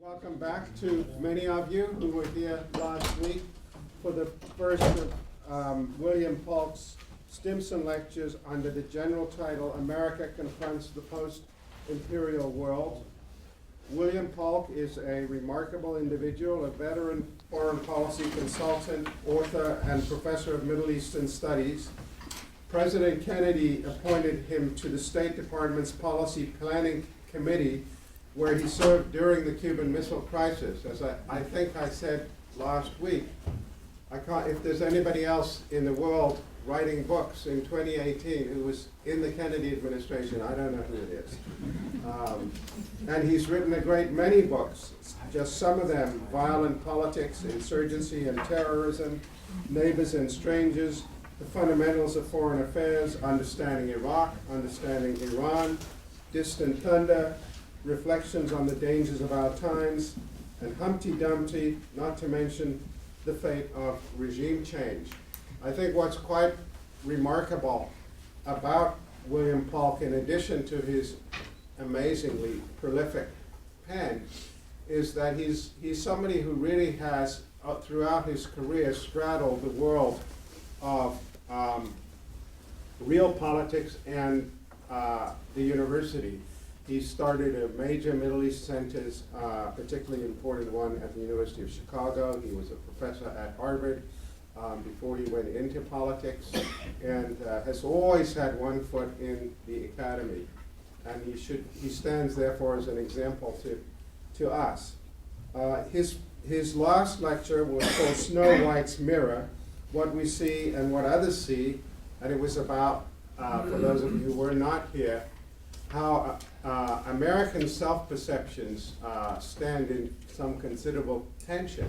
Welcome back to many of you who were here last week for the first of William Polk's Stimson Lectures under the general title, America Confronts the Post-Imperial World. William Polk is a remarkable individual, a veteran foreign policy consultant, author, and professor of Middle Eastern Studies. President Kennedy appointed him to the State Department's Policy Planning Committee, where he served during the Cuban Missile Crisis. As I think I said last week, if there's anybody else in the world writing books in 2018 who was in the Kennedy administration, I don't know who it is. And he's written a great many books, just some of them: Violent Politics, Insurgency and Terrorism, Neighbors and Strangers, The Fundamentals of Foreign Affairs, Understanding Iraq, Understanding Iran, Distant Thunder, Reflections on the Dangers of Our Times, and Humpty Dumpty, not to mention The Fate of Regime Change. I think what's quite remarkable about William Polk, in addition to his amazingly prolific pen, is that he's somebody who really has, throughout his career, straddled the world of real politics and the university. He started a major Middle East centers, particularly important one at the University of Chicago. He was a professor at Harvard before he went into politics, and has always had one foot in the academy. And he stands therefore as an example to us. His last lecture was called Snow White's Mirror, What We See and What Others See, and it was about, for those of you who were not here, how American self-perceptions stand in some considerable tension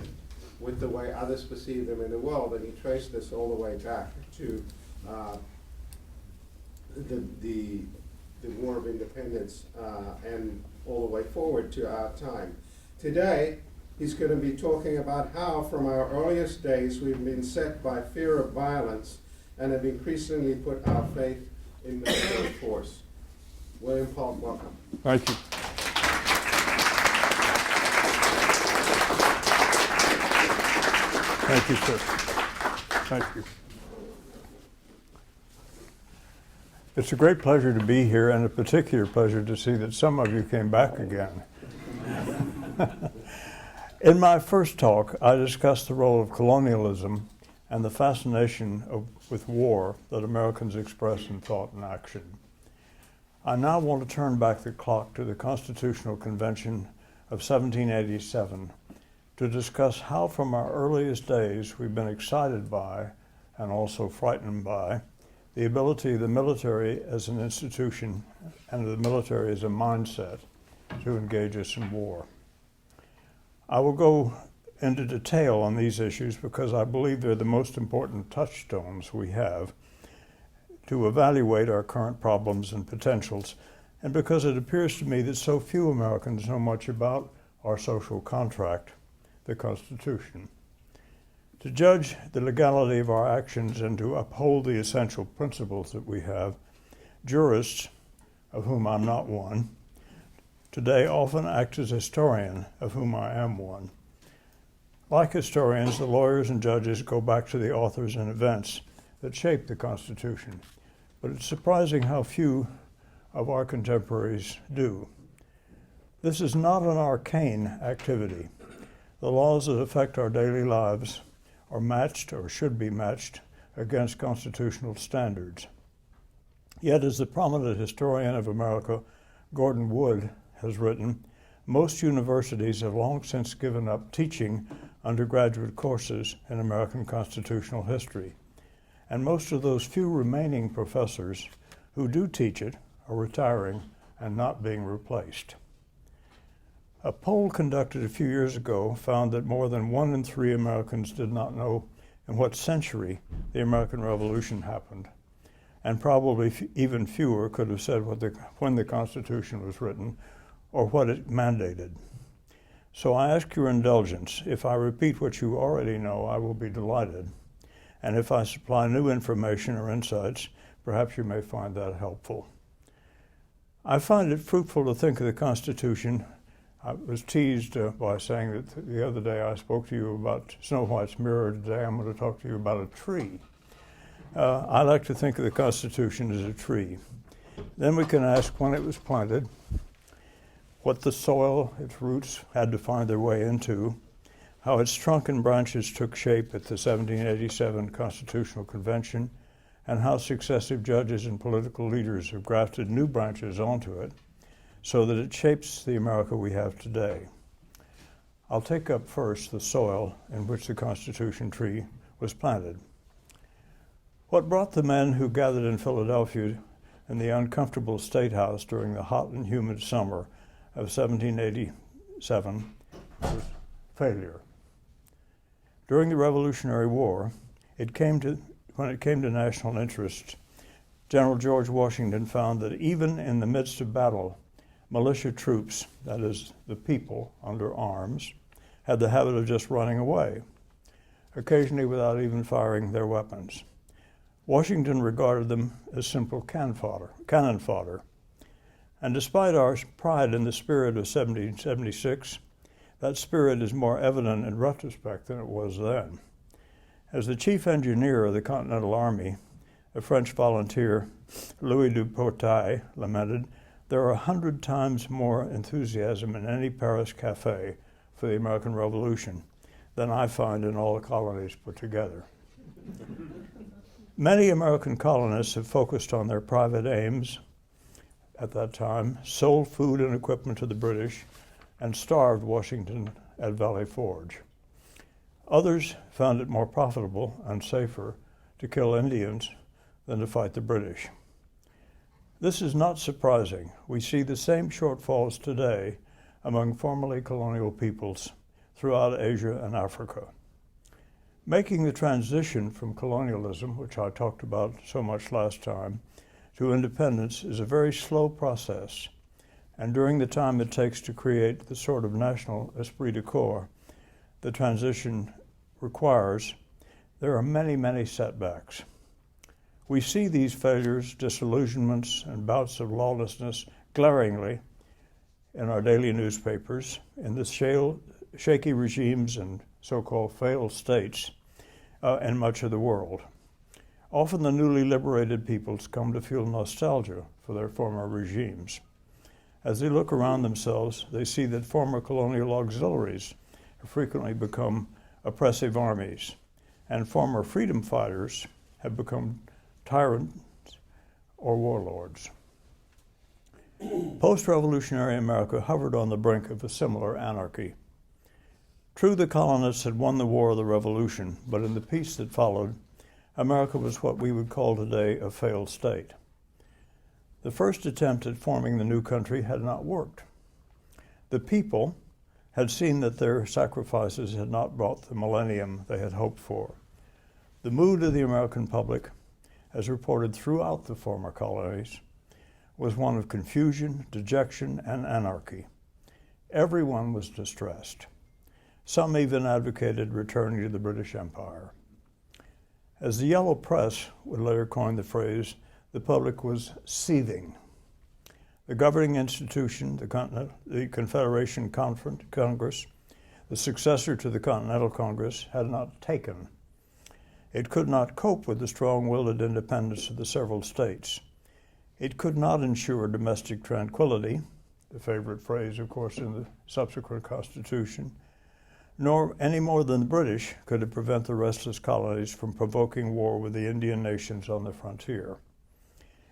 with the way others perceive them in the world. And he traced this all the way back to the War of Independence and all the way forward to our time. Today, he's going to be talking about how, from our earliest days, we've been set by fear of violence and have increasingly put our faith in military force. William Polk, welcome. Thank you. Thank you, sir. Thank you. It's a great pleasure to be here, and a particular pleasure to see that some of you came back again. In my first talk, I discussed the role of colonialism and the fascination with war that Americans express in thought and action. I now want to turn back the clock to the Constitutional Convention of 1787 to discuss how from our earliest days we've been excited by, and also frightened by, the ability of the military as an institution and the military as a mindset to engage us in war. I will go into detail on these issues because I believe they're the most important touchstones we have to evaluate our current problems and potentials, and because it appears to me that so few Americans know much about our social contract, the Constitution. To judge the legality of our actions and to uphold the essential principles that we have, jurists, of whom I'm not one, today often act as historian, of whom I am one. Like historians, the lawyers and judges go back to the authors and events that shaped the Constitution, but it's surprising how few of our contemporaries do. This is not an arcane activity. The laws that affect our daily lives are matched, or should be matched, against constitutional standards. Yet, as the prominent historian of America, Gordon Wood, has written, most universities have long since given up teaching undergraduate courses in American constitutional history. And most of those few remaining professors who do teach it are retiring and not being replaced. A poll conducted a few years ago found that more than 1 in 3 Americans did not know in what century the American Revolution happened, and probably even fewer could have said when the Constitution was written or what it mandated. So I ask your indulgence. If I repeat what you already know, I will be delighted. And if I supply new information or insights, perhaps you may find that helpful. I find it fruitful to think of the Constitution I was teased by saying that the other day I spoke to you about Snow White's mirror. Today I'm going to talk to you about a tree. I like to think of the Constitution as a tree. Then we can ask when it was planted, what the soil its roots had to find their way into, how its trunk and branches took shape at the 1787 Constitutional Convention, and how successive judges and political leaders have grafted new branches onto it so that it shapes the America we have today. I'll take up first the soil in which the Constitution tree was planted. What brought the men who gathered in Philadelphia in the uncomfortable State House during the hot and humid summer of 1787 was failure. During the Revolutionary War, when it came to national interest, General George Washington found that even in the midst of battle, militia troops, that is, the people under arms, had the habit of just running away, occasionally without even firing their weapons. Washington regarded them as simple cannon fodder. And despite our pride in the spirit of 1776, that spirit is more evident in retrospect than it was then. As the chief engineer of the Continental Army, a French volunteer, Louis Duportail, lamented, "There are 100 times more enthusiasm in any Paris cafe for the American Revolution than I find in all the colonies put together." Many American colonists have focused on their private aims at that time, sold food and equipment to the British, and starved Washington at Valley Forge. Others found it more profitable and safer to kill Indians than to fight the British. This is not surprising. We see the same shortfalls today among formerly colonial peoples throughout Asia and Africa. Making the transition from colonialism, which I talked about so much last time, to independence is a very slow process, and during the time it takes to create the sort of national esprit de corps the transition requires, there are many, many setbacks. We see these failures, disillusionments, and bouts of lawlessness glaringly in our daily newspapers, in the shaky regimes and so-called failed states in much of the world. Often the newly liberated peoples come to feel nostalgia for their former regimes. As they look around themselves, they see that former colonial auxiliaries have frequently become oppressive armies, and former freedom fighters have become tyrants or warlords. Post-revolutionary America hovered on the brink of a similar anarchy. True, the colonists had won the War of the Revolution, but in the peace that followed, America was what we would call today a failed state. The first attempt at forming the new country had not worked. The people had seen that their sacrifices had not brought the millennium they had hoped for. The mood of the American public, as reported throughout the former colonies, was one of confusion, dejection, and anarchy. Everyone was distressed. Some even advocated returning to the British Empire. As the Yellow Press would later coin the phrase, the public was seething. The governing institution, the Confederation Congress, the successor to the Continental Congress, had not taken. It could not cope with the strong-willed independence of the several states. It could not ensure domestic tranquility, the favorite phrase, of course, in the subsequent Constitution, nor any more than the British could it prevent the restless colonies from provoking war with the Indian nations on the frontier.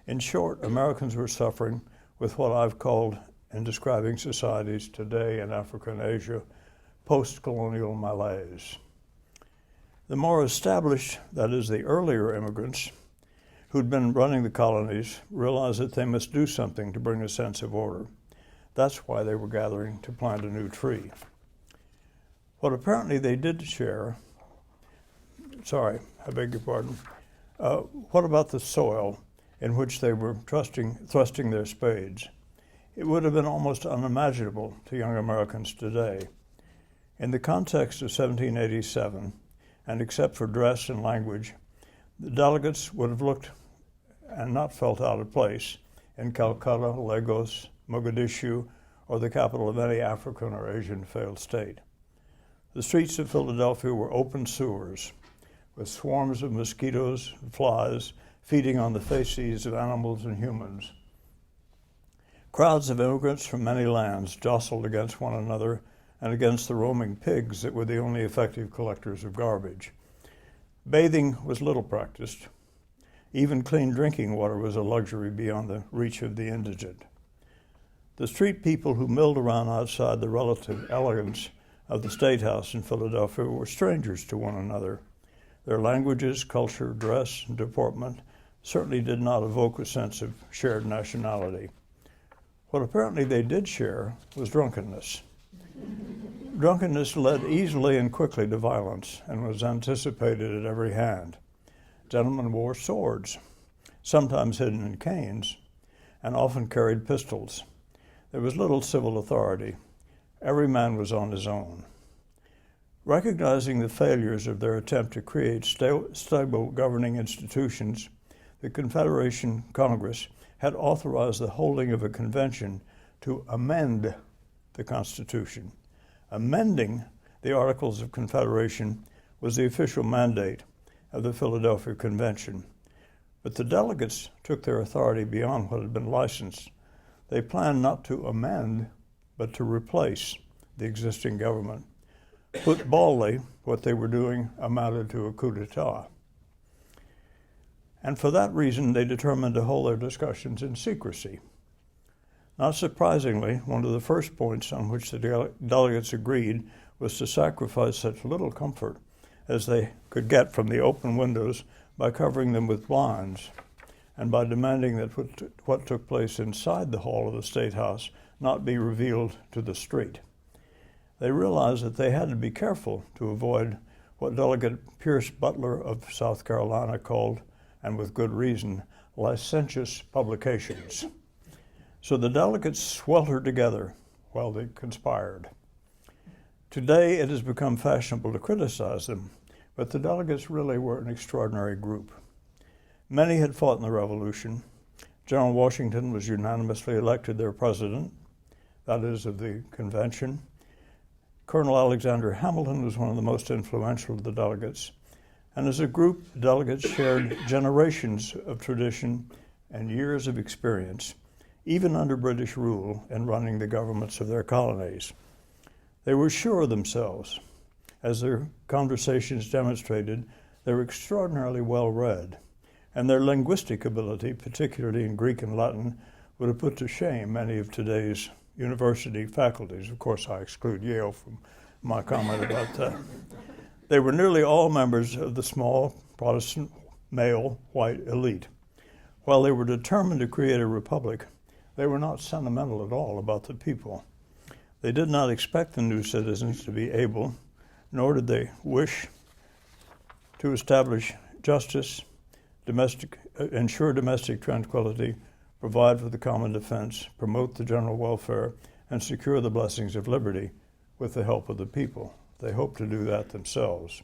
In short, Americans were suffering with what I've called, in describing societies today in Africa and Asia, post-colonial malaise. The more established, that is, the earlier immigrants who'd been running the colonies, realized that they must do something to bring a sense of order. That's why they were gathering to plant a new tree. What apparently they did share, I beg your pardon, what about the soil in which they were thrusting their spades? It would have been almost unimaginable to young Americans today. In the context of 1787, and except for dress and language, the delegates would have looked and not felt out of place in Calcutta, Lagos, Mogadishu, or the capital of any African or Asian failed state. The streets of Philadelphia were open sewers, with swarms of mosquitoes and flies feeding on the faces of animals and humans. Crowds of immigrants from many lands jostled against one another and against the roaming pigs that were the only effective collectors of garbage. Bathing was little practiced. Even clean drinking water was a luxury beyond the reach of the indigent. The street people who milled around outside the relative elegance of the State House in Philadelphia were strangers to one another. Their languages, culture, dress, and deportment certainly did not evoke a sense of shared nationality. What apparently they did share was drunkenness. Drunkenness led easily and quickly to violence and was anticipated at every hand. Gentlemen wore swords, sometimes hidden in canes, and often carried pistols. There was little civil authority. Every man was on his own. Recognizing the failures of their attempt to create stable governing institutions, the Confederation Congress had authorized the holding of a convention to amend the Constitution. Amending the Articles of Confederation was the official mandate of the Philadelphia Convention. But the delegates took their authority beyond what had been licensed. They planned not to amend, but to replace the existing government. Put baldly, what they were doing amounted to a coup d'etat. And for that reason, they determined to hold their discussions in secrecy. Not surprisingly, one of the first points on which the delegates agreed was to sacrifice such little comfort as they could get from the open windows by covering them with blinds, and by demanding that what took place inside the hall of the State House not be revealed to the street. They realized that they had to be careful to avoid what Delegate Pierce Butler of South Carolina called, and with good reason, licentious publications. So the delegates sweltered together while they conspired. Today it has become fashionable to criticize them, but the delegates really were an extraordinary group. Many had fought in the Revolution. General Washington was unanimously elected their president, that is, of the convention. Colonel Alexander Hamilton was one of the most influential of the delegates. And as a group, the delegates shared generations of tradition and years of experience, even under British rule, in running the governments of their colonies. They were sure of themselves. As their conversations demonstrated, they were extraordinarily well-read, and their linguistic ability, particularly in Greek and Latin, would have put to shame many of today's university faculties. Of course, I exclude Yale from my comment about that. They were nearly all members of the small Protestant male white elite. While they were determined to create a republic, they were not sentimental at all about the people. They did not expect the new citizens to be able, nor did they wish, to establish justice, ensure domestic tranquility, provide for the common defense, promote the general welfare, and secure the blessings of liberty with the help of the people. They hoped to do that themselves.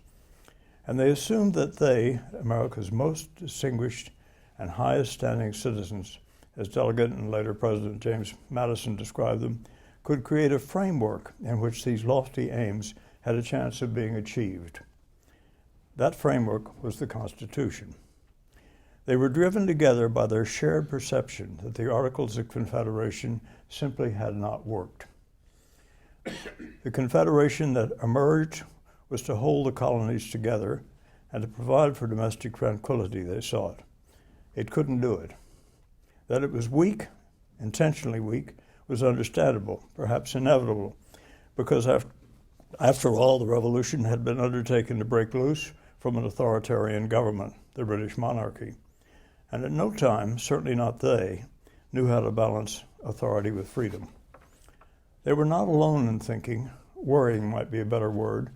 And they assumed that they, America's most distinguished and highest standing citizens, as Delegate and later President James Madison described them, could create a framework in which these lofty aims had a chance of being achieved. That framework was the Constitution. They were driven together by their shared perception that the Articles of Confederation simply had not worked. The Confederation that emerged was to hold the colonies together and to provide for domestic tranquility, they sought. It couldn't do it. That it was weak, intentionally weak, was understandable, perhaps inevitable, because after all, the revolution had been undertaken to break loose from an authoritarian government, the British monarchy. And at no time, certainly not they, knew how to balance authority with freedom. They were not alone in thinking, worrying might be a better word,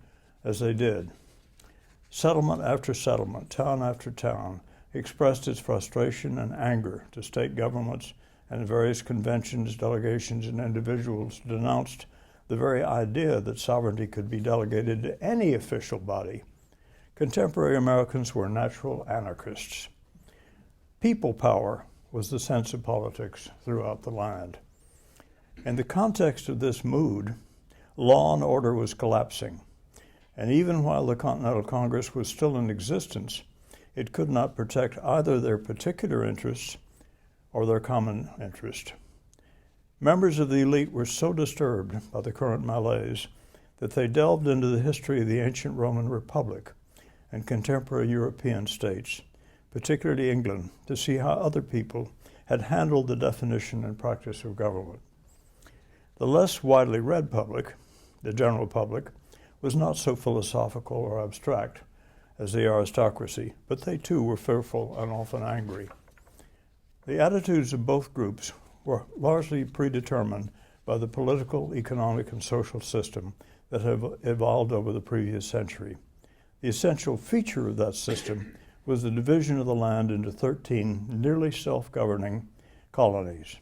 as they did. Settlement after settlement, town after town, expressed its frustration and anger to state governments, and various conventions, delegations, and individuals denounced the very idea that sovereignty could be delegated to any official body. Contemporary Americans were natural anarchists. People power was the sense of politics throughout the land. In the context of this mood, law and order was collapsing, and even while the Continental Congress was still in existence, it could not protect either their particular interests or their common interest. Members of the elite were so disturbed by the current malaise that they delved into the history of the ancient Roman Republic and contemporary European states, particularly England, to see how other people had handled the definition and practice of government. The less widely read public, the general public, was not so philosophical or abstract as the aristocracy, but they too were fearful and often angry. The attitudes of both groups were largely predetermined by the political, economic, and social system that have evolved over the previous century. The essential feature of that system was the division of the land into 13 nearly self-governing colonies.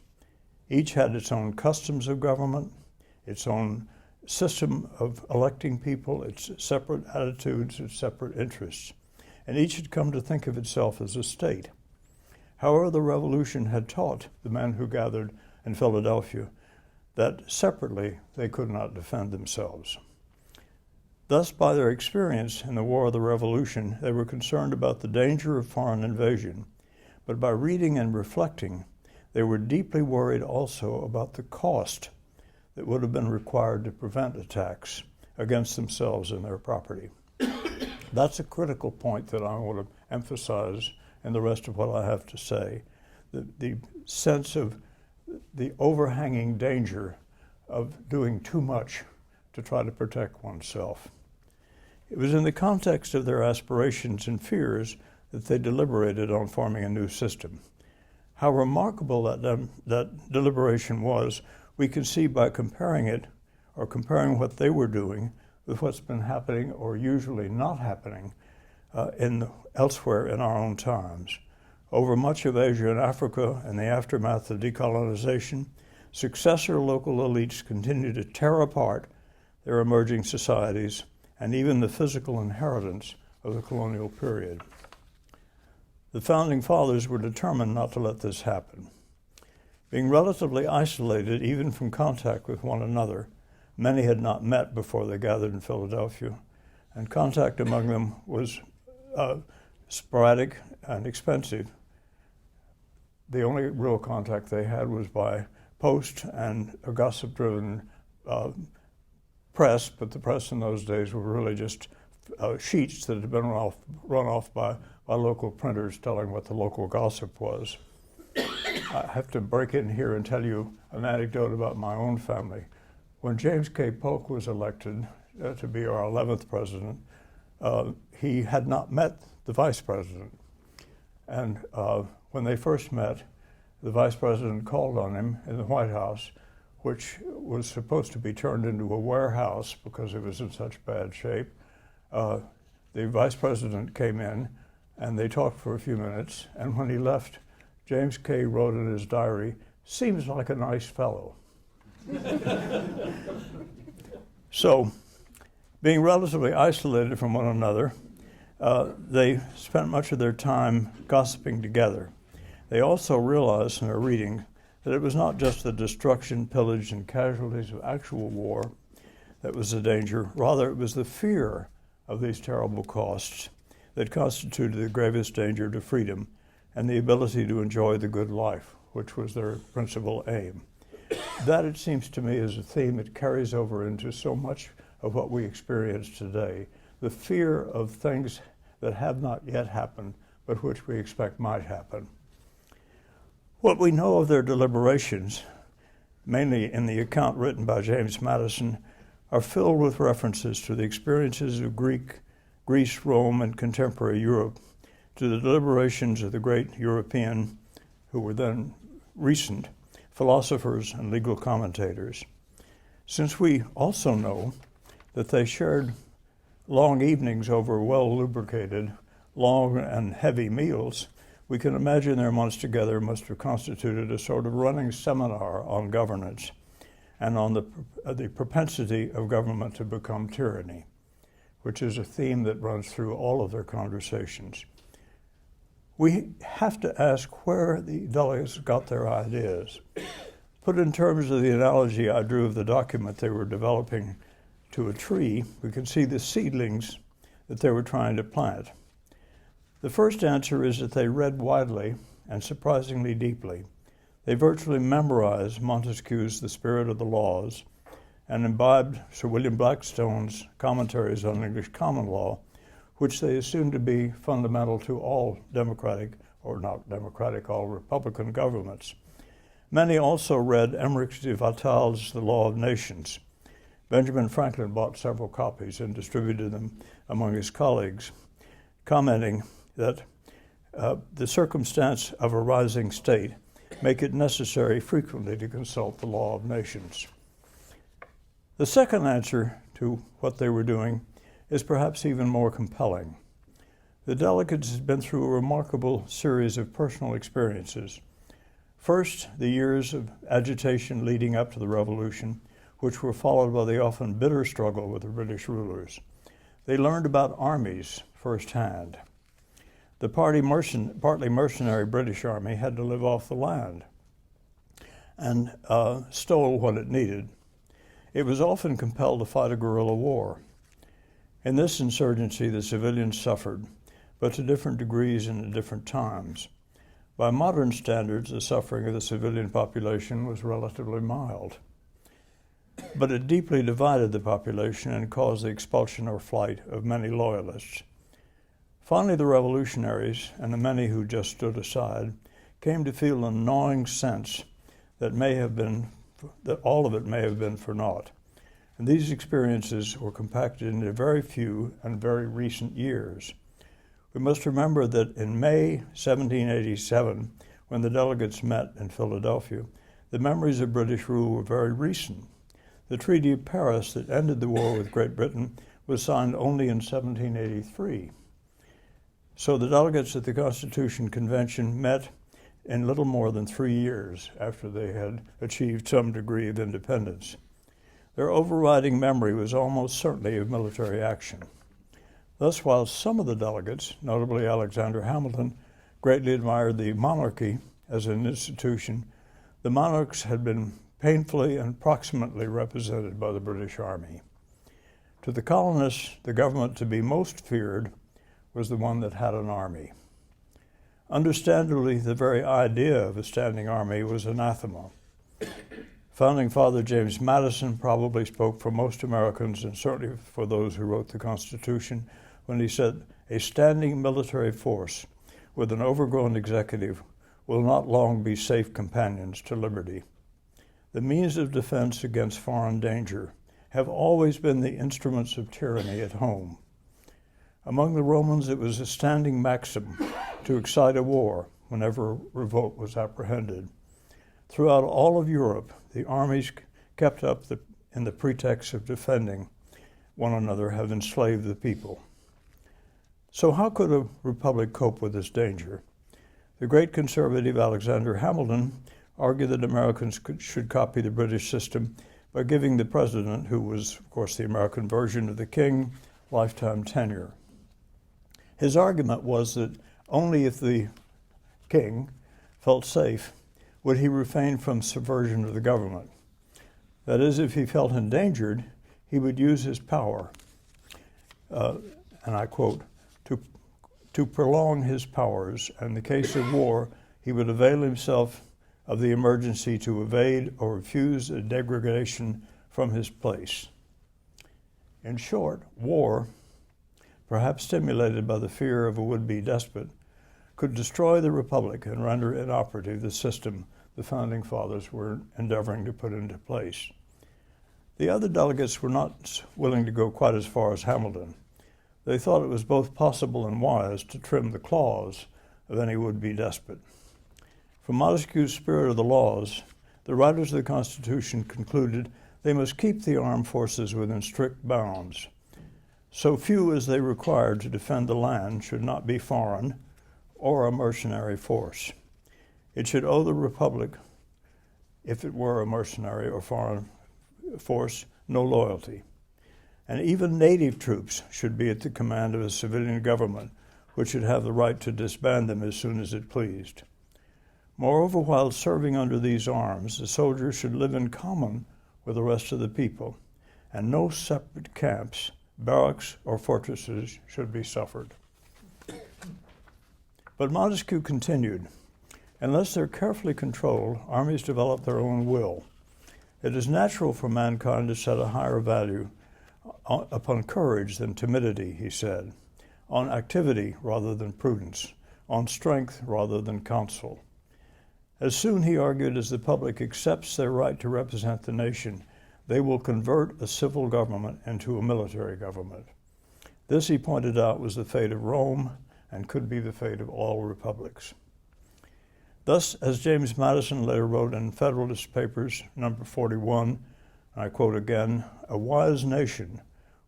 Each had its own customs of government, its own system of electing people, its separate attitudes, its separate interests, and each had come to think of itself as a state. However, the revolution had taught the men who gathered in Philadelphia that separately they could not defend themselves. Thus, by their experience in the War of the Revolution, they were concerned about the danger of foreign invasion, but by reading and reflecting, they were deeply worried also about the cost that would have been required to prevent attacks against themselves and their property. That's a critical point that I want to emphasize in the rest of what I have to say, the sense of the overhanging danger of doing too much to try to protect oneself. It was in the context of their aspirations and fears that they deliberated on forming a new system. How remarkable that deliberation was, we can see by comparing it, or comparing what they were doing with what's been happening or usually not happening elsewhere in our own times. Over much of Asia and Africa, in the aftermath of decolonization, successor local elites continue to tear apart their emerging societies and even the physical inheritance of the colonial period. The Founding Fathers were determined not to let this happen. Being relatively isolated, even from contact with one another, many had not met before they gathered in Philadelphia, and contact among them was sporadic and expensive. The only real contact they had was by post and a gossip-driven press, but the press in those days were really just sheets that had been run off by local printers telling what the local gossip was. I have to break in here and tell you an anecdote about my own family. When James K. Polk was elected to be our 11th president, he had not met the vice president. And when they first met, the vice president called on him in the White House, which was supposed to be turned into a warehouse because it was in such bad shape. The vice president came in and they talked for a few minutes, and when he left, James K. wrote in his diary, "Seems like a nice fellow." So, being relatively isolated from one another, they spent much of their time gossiping together. They also realized in their reading that it was not just the destruction, pillage, and casualties of actual war that was the danger. Rather, it was the fear of these terrible costs that constituted the gravest danger to freedom and the ability to enjoy the good life, which was their principal aim. That, it seems to me, is a theme that carries over into so much of what we experience today, the fear of things that have not yet happened, but which we expect might happen. What we know of their deliberations, mainly in the account written by James Madison, are filled with references to the experiences of Greece, Rome, and contemporary Europe, to the deliberations of the great European, who were then recent, philosophers and legal commentators. Since we also know that they shared long evenings over well-lubricated, long and heavy meals, we can imagine their months together must have constituted a sort of running seminar on governance and on the propensity of government to become tyranny, which is a theme that runs through all of their conversations. We have to ask where the delegates got their ideas. Put in terms of the analogy I drew of the document they were developing to a tree, we can see the seedlings that they were trying to plant. The first answer is that they read widely and surprisingly deeply. They virtually memorized Montesquieu's The Spirit of the Laws and imbibed Sir William Blackstone's commentaries on English common law, which they assumed to be fundamental to all democratic, or not democratic, all republican governments. Many also read Emmerich de Vattal's The Law of Nations. Benjamin Franklin bought several copies and distributed them among his colleagues, commenting that the circumstance of a rising state make it necessary frequently to consult the law of nations. The second answer to what they were doing is perhaps even more compelling. The delegates had been through a remarkable series of personal experiences. First, the years of agitation leading up to the Revolution, which were followed by the often bitter struggle with the British rulers. They learned about armies firsthand. The partly mercenary British Army had to live off the land and stole what it needed. It was often compelled to fight a guerrilla war. In this insurgency, the civilians suffered, but to different degrees and at different times. By modern standards, the suffering of the civilian population was relatively mild, but it deeply divided the population and caused the expulsion or flight of many loyalists. Finally, the revolutionaries, and the many who just stood aside, came to feel a gnawing sense that all of it may have been for naught. And these experiences were compacted into very few and very recent years. We must remember that in May 1787, when the delegates met in Philadelphia, the memories of British rule were very recent. The Treaty of Paris that ended the war with Great Britain was signed only in 1783. So the delegates at the Constitution Convention met in little more than 3 years after they had achieved some degree of independence. Their overriding memory was almost certainly of military action. Thus, while some of the delegates, notably Alexander Hamilton, greatly admired the monarchy as an institution, the monarchs had been painfully and proximately represented by the British Army. To the colonists, the government to be most feared was the one that had an army. Understandably, the very idea of a standing army was anathema. Founding Father James Madison probably spoke for most Americans, and certainly for those who wrote the Constitution, when he said, "A standing military force with an overgrown executive will not long be safe companions to liberty." The means of defense against foreign danger have always been the instruments of tyranny at home. Among the Romans, it was a standing maxim to excite a war whenever revolt was apprehended. Throughout all of Europe, the armies kept up in the pretext of defending one another have enslaved the people. So how could a republic cope with this danger? The great conservative Alexander Hamilton argued that Americans should copy the British system by giving the president, who was, of course, the American version of the king, lifetime tenure. His argument was that only if the king felt safe would he refrain from subversion of the government. That is, if he felt endangered, he would use his power, and I quote, to prolong his powers, and in the case of war, he would avail himself of the emergency to evade or refuse a degradation from his place. In short, war, perhaps stimulated by the fear of a would-be despot, could destroy the republic and render inoperative the system the Founding Fathers were endeavoring to put into place. The other delegates were not willing to go quite as far as Hamilton. They thought it was both possible and wise to trim the claws of any would-be despot. From Montesquieu's Spirit of the Laws, the writers of the Constitution concluded they must keep the armed forces within strict bounds. So few as they required to defend the land should not be foreign or a mercenary force. It should owe the Republic, if it were a mercenary or foreign force, no loyalty. And even native troops should be at the command of a civilian government, which should have the right to disband them as soon as it pleased. Moreover, while serving under these arms, the soldiers should live in common with the rest of the people, and no separate camps, barracks, or fortresses should be suffered. But Montesquieu continued, unless they're carefully controlled, armies develop their own will. It is natural for mankind to set a higher value upon courage than timidity, he said, on activity rather than prudence, on strength rather than counsel. As soon, he argued, as the public accepts their right to represent the nation, they will convert a civil government into a military government. This, he pointed out, was the fate of Rome and could be the fate of all republics. Thus, as James Madison later wrote in Federalist Papers, number 41, and I quote again, "A wise nation,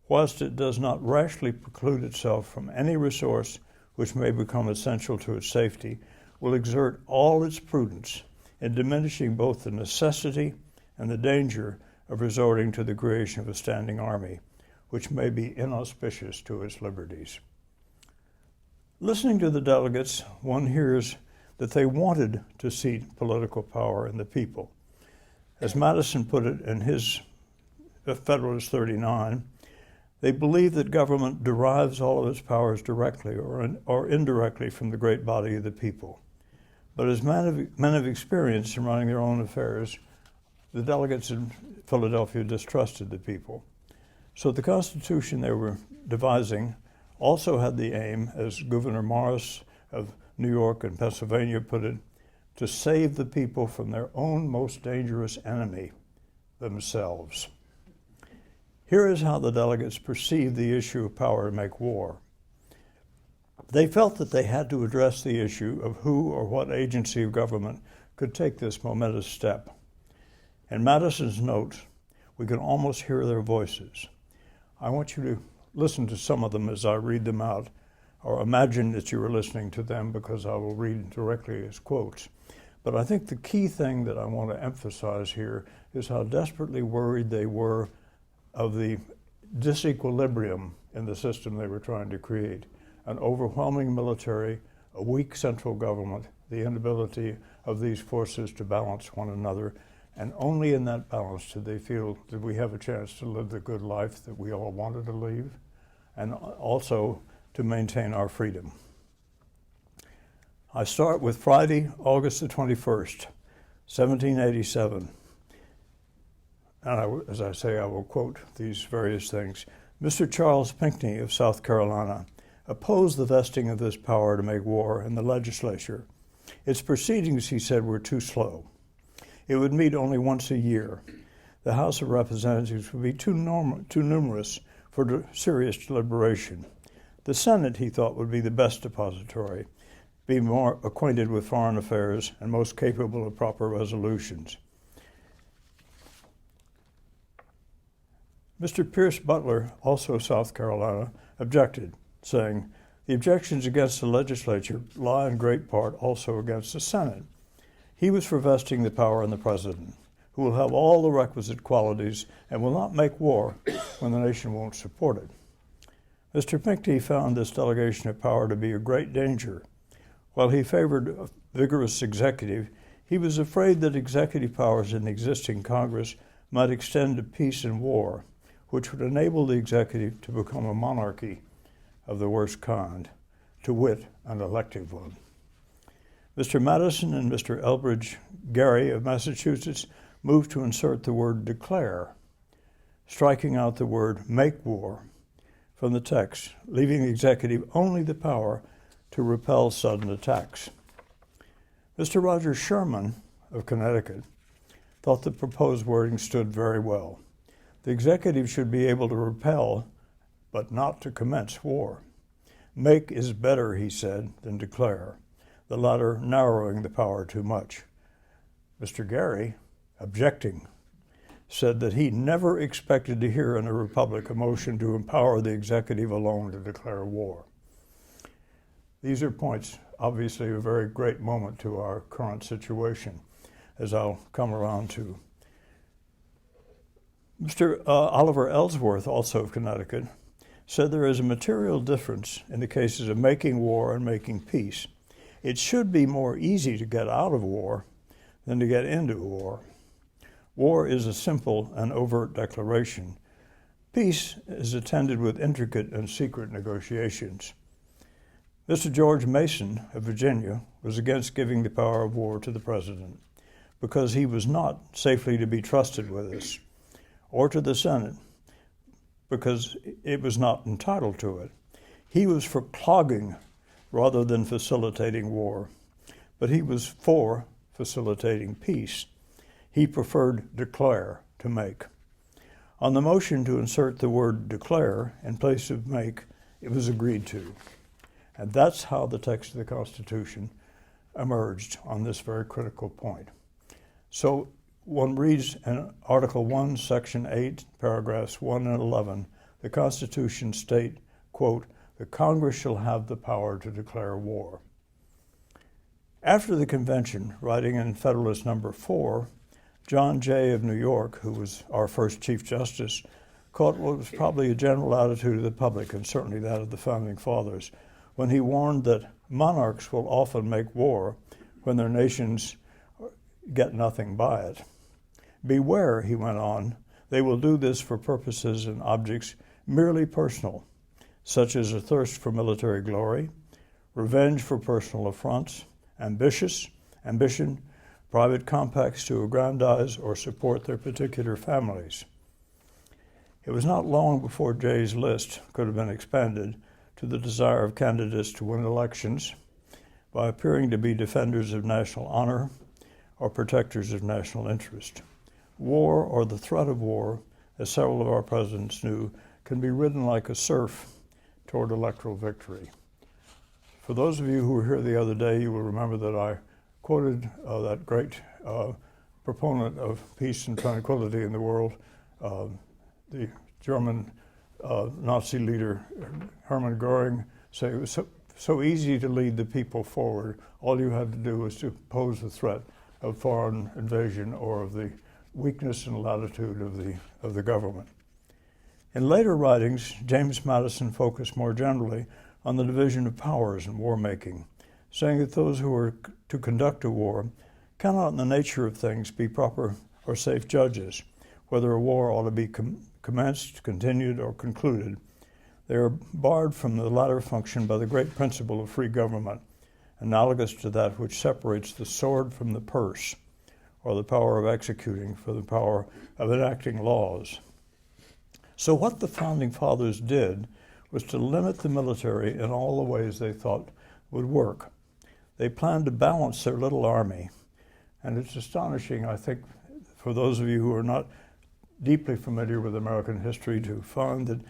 whilst it does not rashly preclude itself from any resource which may become essential to its safety, will exert all its prudence in diminishing both the necessity and the danger of resorting to the creation of a standing army, which may be inauspicious to its liberties." Listening to the delegates, one hears that they wanted to seat political power in the people. As Madison put it in his Federalist 39, they believe that government derives all of its powers directly or indirectly from the great body of the people. But as men of experience in running their own affairs, the delegates in Philadelphia distrusted the people. So the Constitution they were devising also had the aim, as Gouverneur Morris of New York and Pennsylvania put it, to save the people from their own most dangerous enemy, themselves. Here is how the delegates perceived the issue of power to make war. They felt that they had to address the issue of who or what agency of government could take this momentous step. In Madison's notes, we can almost hear their voices. I want you to listen to some of them as I read them out, or imagine that you are listening to them, because I will read directly as quotes. But I think the key thing that I want to emphasize here is how desperately worried they were of the disequilibrium in the system they were trying to create. An overwhelming military, a weak central government, the inability of these forces to balance one another, and only in that balance did they feel that we have a chance to live the good life that we all wanted to live, and also to maintain our freedom. I start with Friday, August the 21st, 1787. And as I say, I will quote these various things. Mr. Charles Pinckney of South Carolina opposed the vesting of this power to make war in the legislature. Its proceedings, he said, were too slow. It would meet only once a year. The House of Representatives would be too numerous for serious deliberation. The Senate, he thought, would be the best depository, be more acquainted with foreign affairs and most capable of proper resolutions. Mr. Pierce Butler, also South Carolina, objected, saying, "The objections against the legislature lie in great part also against the Senate." He was for vesting the power in the president, who will have all the requisite qualities and will not make war when the nation won't support it. Mr. Pinckney found this delegation of power to be a great danger. While he favored a vigorous executive, he was afraid that executive powers in the existing Congress might extend to peace and war, which would enable the executive to become a monarchy of the worst kind, to wit, an elective one. Mr. Madison and Mr. Elbridge Gerry of Massachusetts moved to insert the word declare, striking out the word make war from the text, leaving the executive only the power to repel sudden attacks. Mr. Roger Sherman of Connecticut thought the proposed wording stood very well. The executive should be able to repel, but not to commence war. Make is better, he said, than declare, the latter narrowing the power too much. Mr. Gerry, objecting, said that he never expected to hear in a republic a motion to empower the executive alone to declare war. These are points, obviously, a very great moment to our current situation, as I'll come around to. Mr. Oliver Ellsworth, also of Connecticut, said there is a material difference in the cases of making war and making peace. It should be more easy to get out of war than to get into war. War is a simple and overt declaration. Peace is attended with intricate and secret negotiations. Mr. George Mason of Virginia was against giving the power of war to the president because he was not safely to be trusted with this, or to the Senate because it was not entitled to it. He was for clogging rather than facilitating war, but he was for facilitating peace. He preferred declare to make. On the motion to insert the word declare in place of make, it was agreed to. And that's how the text of the Constitution emerged on this very critical point. So one reads in Article 1, Section 8, paragraphs 1 and 11, the Constitution state, quote, "The Congress shall have the power to declare war." After the convention, writing in Federalist Number 4, John Jay of New York, who was our first Chief Justice, caught what was probably a general attitude of the public, and certainly that of the Founding Fathers, when he warned that monarchs will often make war when their nations get nothing by it. "Beware," he went on, "they will do this for purposes and objects merely personal, such as a thirst for military glory, revenge for personal affronts, ambition, private compacts to aggrandize or support their particular families." It was not long before Jay's list could have been expanded to the desire of candidates to win elections by appearing to be defenders of national honor or protectors of national interest. War, or the threat of war, as several of our presidents knew, can be ridden like a surf toward electoral victory. For those of you who were here the other day, you will remember that I quoted that great proponent of peace and tranquility in the world, the German Nazi leader Hermann Goering, say it was so easy to lead the people forward. All you had to do was to pose the threat of foreign invasion or of the weakness and latitude of the government. In later writings, James Madison focused more generally on the division of powers in war-making, saying that those who are to conduct a war cannot in the nature of things be proper or safe judges, whether a war ought to be commenced, continued, or concluded. They are barred from the latter function by the great principle of free government, analogous to that which separates the sword from the purse, or the power of executing from the power of enacting laws. So what the Founding Fathers did was to limit the military in all the ways they thought would work. They planned to balance their little army, and it's astonishing, I think, for those of you who are not deeply familiar with American history, to find that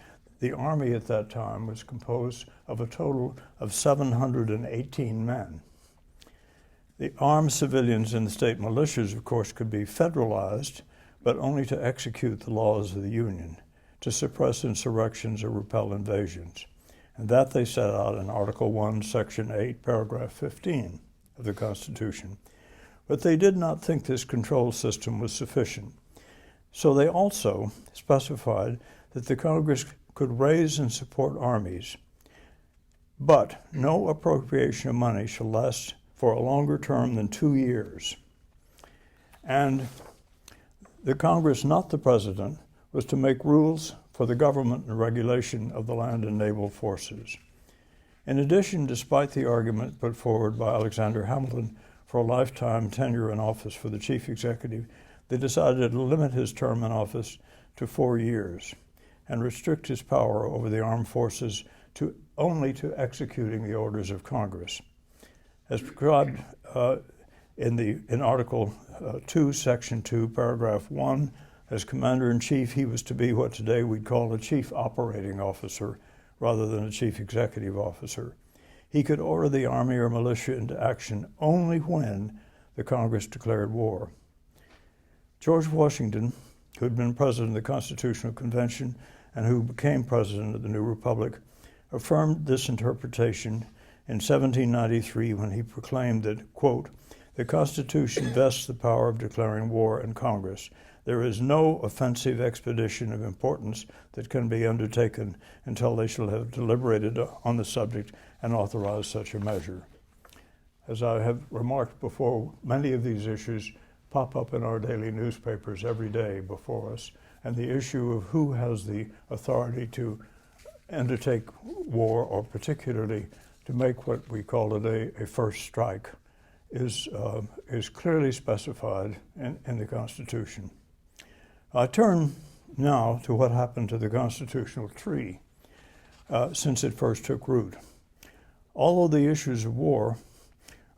the Army at that time was composed of a total of 718 men. The armed civilians in the state militias, of course, could be federalized, but only to execute the laws of the Union, to suppress insurrections or repel invasions. And that they set out in Article 1, Section 8, paragraph 15 of the Constitution. But they did not think this control system was sufficient. So they also specified that the Congress could raise and support armies, but no appropriation of money shall last for a longer term than 2 years. And the Congress, not the President, was to make rules for the government and regulation of the land and naval forces. In addition, despite the argument put forward by Alexander Hamilton for a lifetime tenure in office for the chief executive, they decided to limit his term in office to 4 years and restrict his power over the armed forces only to executing the orders of Congress. As prescribed in Article 2, Section 2, Paragraph 1, as Commander-in-Chief, he was to be what today we'd call a Chief Operating Officer rather than a Chief Executive Officer. He could order the Army or militia into action only when the Congress declared war. George Washington, who had been president of the Constitutional Convention and who became president of the new republic, affirmed this interpretation in 1793 when he proclaimed that, quote, "The Constitution vests the power of declaring war in Congress. There is no offensive expedition of importance that can be undertaken until they shall have deliberated on the subject and authorized such a measure." As I have remarked before, many of these issues pop up in our daily newspapers every day before us, and the issue of who has the authority to undertake war, or particularly to make what we call today a first strike, is clearly specified in the Constitution. I turn now to what happened to the constitutional tree since it first took root. Although the issues of war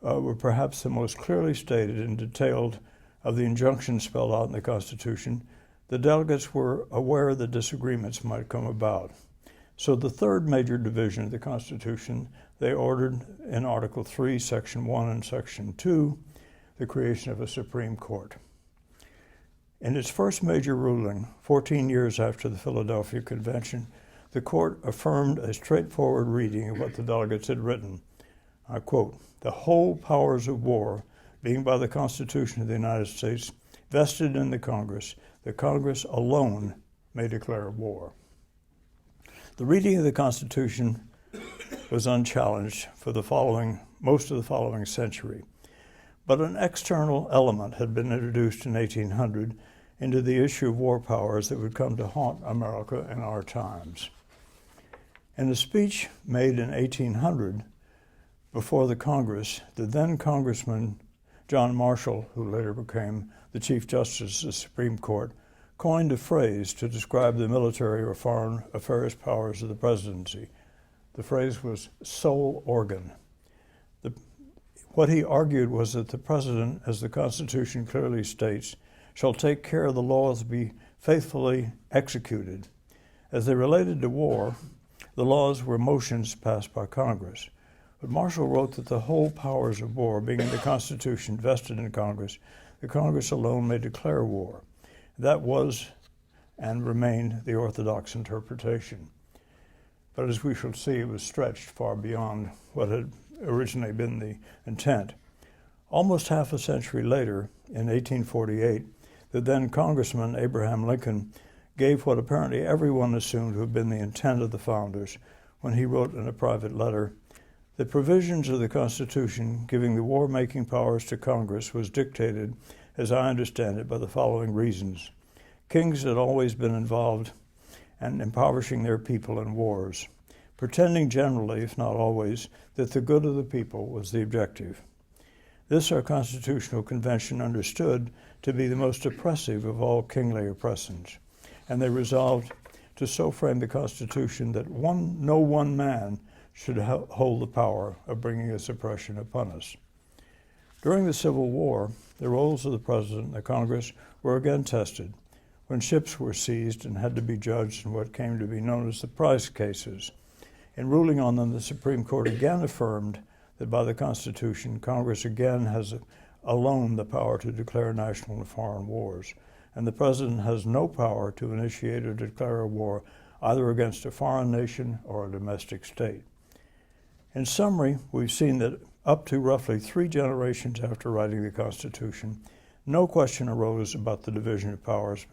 were perhaps the most clearly stated and detailed of the injunctions spelled out in the Constitution, the delegates were aware that disagreements might come about. So the third major division of the Constitution, they ordered in Article 3, Section 1 and Section 2, the creation of a Supreme Court. In its first major ruling, 14 years after the Philadelphia Convention, the court affirmed a straightforward reading of what the delegates had written. I quote, "The whole powers of war, being by the Constitution of the United States vested in the Congress alone may declare war." The reading of the Constitution was unchallenged for most of the following century. But an external element had been introduced in 1800 into the issue of war powers that would come to haunt America in our times. In a speech made in 1800 before the Congress, the then Congressman John Marshall, who later became the Chief Justice of the Supreme Court, coined a phrase to describe the military or foreign affairs powers of the presidency. The phrase was sole organ. What he argued was that the president, as the Constitution clearly states, shall take care the laws be faithfully executed. As they related to war, the laws were motions passed by Congress. But Marshall wrote that the whole powers of war, being in the Constitution vested in Congress, the Congress alone may declare war. That was and remained the orthodox interpretation. But as we shall see, it was stretched far beyond what had originally been the intent. Almost half a century later, in 1848, the then Congressman Abraham Lincoln gave what apparently everyone assumed to have been the intent of the founders when he wrote in a private letter, "The provisions of the Constitution giving the war-making powers to Congress was dictated, as I understand it, by the following reasons. Kings had always been involved in impoverishing their people in wars, pretending generally, if not always, that the good of the people was the objective. This our constitutional convention understood to be the most oppressive of all kingly oppressions, and they resolved to so frame the Constitution that no one man should hold the power of bringing this oppression upon us." During the Civil War, the roles of the President and the Congress were again tested when ships were seized and had to be judged in what came to be known as the price cases. In ruling on them, the Supreme Court again affirmed that by the Constitution, Congress again has alone the power to declare national and foreign wars, and the President has no power to initiate or declare a war either against a foreign nation or a domestic state. In summary, we've seen that up to roughly 3 generations after writing the Constitution, no question arose about the division of powers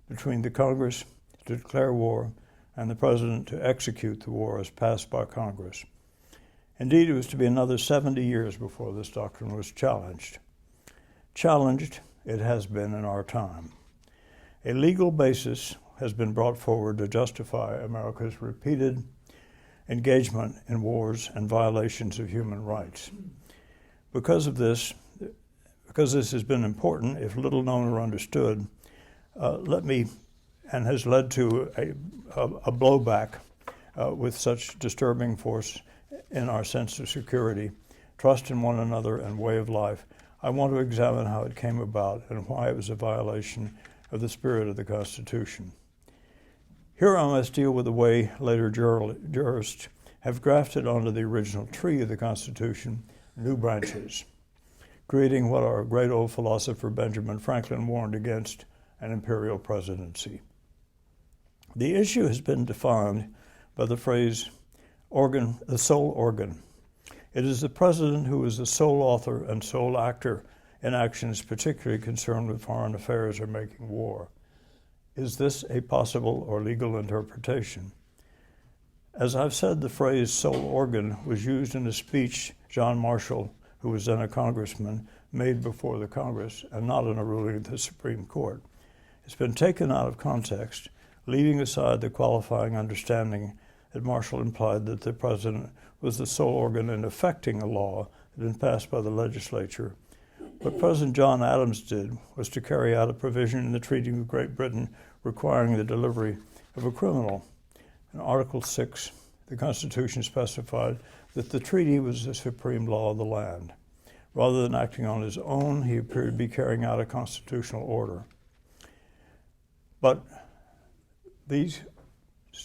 between the Congress to declare war and the President to execute the war as passed by Congress. Indeed, it was to be another 70 years before this doctrine was challenged. Challenged it has been in our time. A legal basis has been brought forward to justify America's repeated engagement in wars and violations of human rights. Because this has been important, if little known or understood, and has led to a blowback with such disturbing force in our sense of security, trust in one another, and way of life, I want to examine how it came about and why it was a violation of the spirit of the Constitution. Here I must deal with the way later jurists have grafted onto the original tree of the Constitution new branches, creating what our great old philosopher Benjamin Franklin warned against, an imperial presidency. The issue has been defined by the phrase the sole organ. It is the president who is the sole author and sole actor in actions particularly concerned with foreign affairs or making war. Is this a possible or legal interpretation? As I've said, the phrase sole organ was used in a speech John Marshall, who was then a congressman, made before the Congress and not in a ruling of the Supreme Court. It's been taken out of context, leaving aside the qualifying understanding that Marshall implied that the president was the sole organ in effecting a law that had been passed by the legislature. What President John Adams did was to carry out a provision in the Treaty with Great Britain requiring the delivery of a criminal. In Article 6, the Constitution specified that the treaty was the supreme law of the land. Rather than acting on his own, he appeared to be carrying out a constitutional order. But these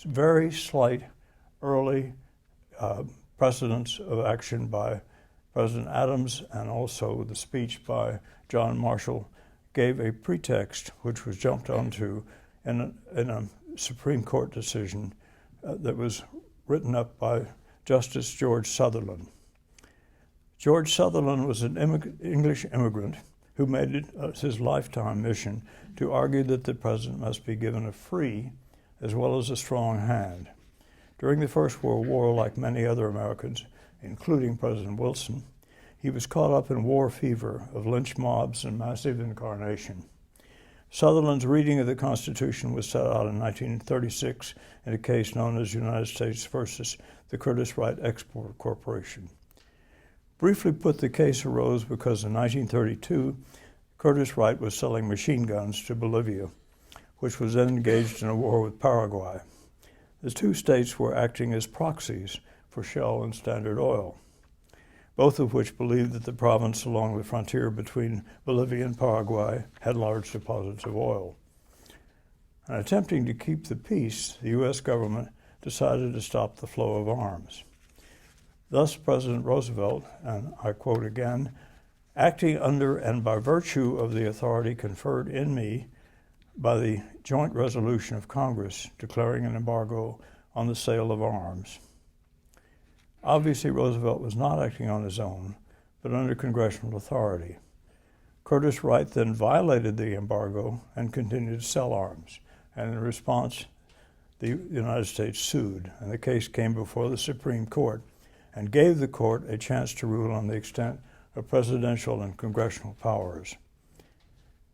very slight early precedents of action by President Adams and also the speech by John Marshall gave a pretext which was jumped onto in a Supreme Court decision that was written up by Justice George Sutherland. George Sutherland was an English immigrant who made it his lifetime mission to argue that the president must be given a free as well as a strong hand. During the First World War, like many other Americans, including President Wilson, he was caught up in war fever of lynch mobs and massive incarnation. Sutherland's reading of the Constitution was set out in 1936 in a case known as United States versus the Curtiss-Wright Export Corporation. Briefly put, the case arose because in 1932, Curtiss-Wright was selling machine guns to Bolivia, which was then engaged in a war with Paraguay. The two states were acting as proxies for Shell and Standard Oil, both of which believed that the province along the frontier between Bolivia and Paraguay had large deposits of oil. In attempting to keep the peace, the U.S. government decided to stop the flow of arms. Thus, President Roosevelt, and I quote again, acting under and by virtue of the authority conferred in me by the joint resolution of Congress declaring an embargo on the sale of arms. Obviously, Roosevelt was not acting on his own, but under congressional authority. Curtiss-Wright then violated the embargo and continued to sell arms, and in response, the United States sued, and the case came before the Supreme Court and gave the court a chance to rule on the extent of presidential and congressional powers.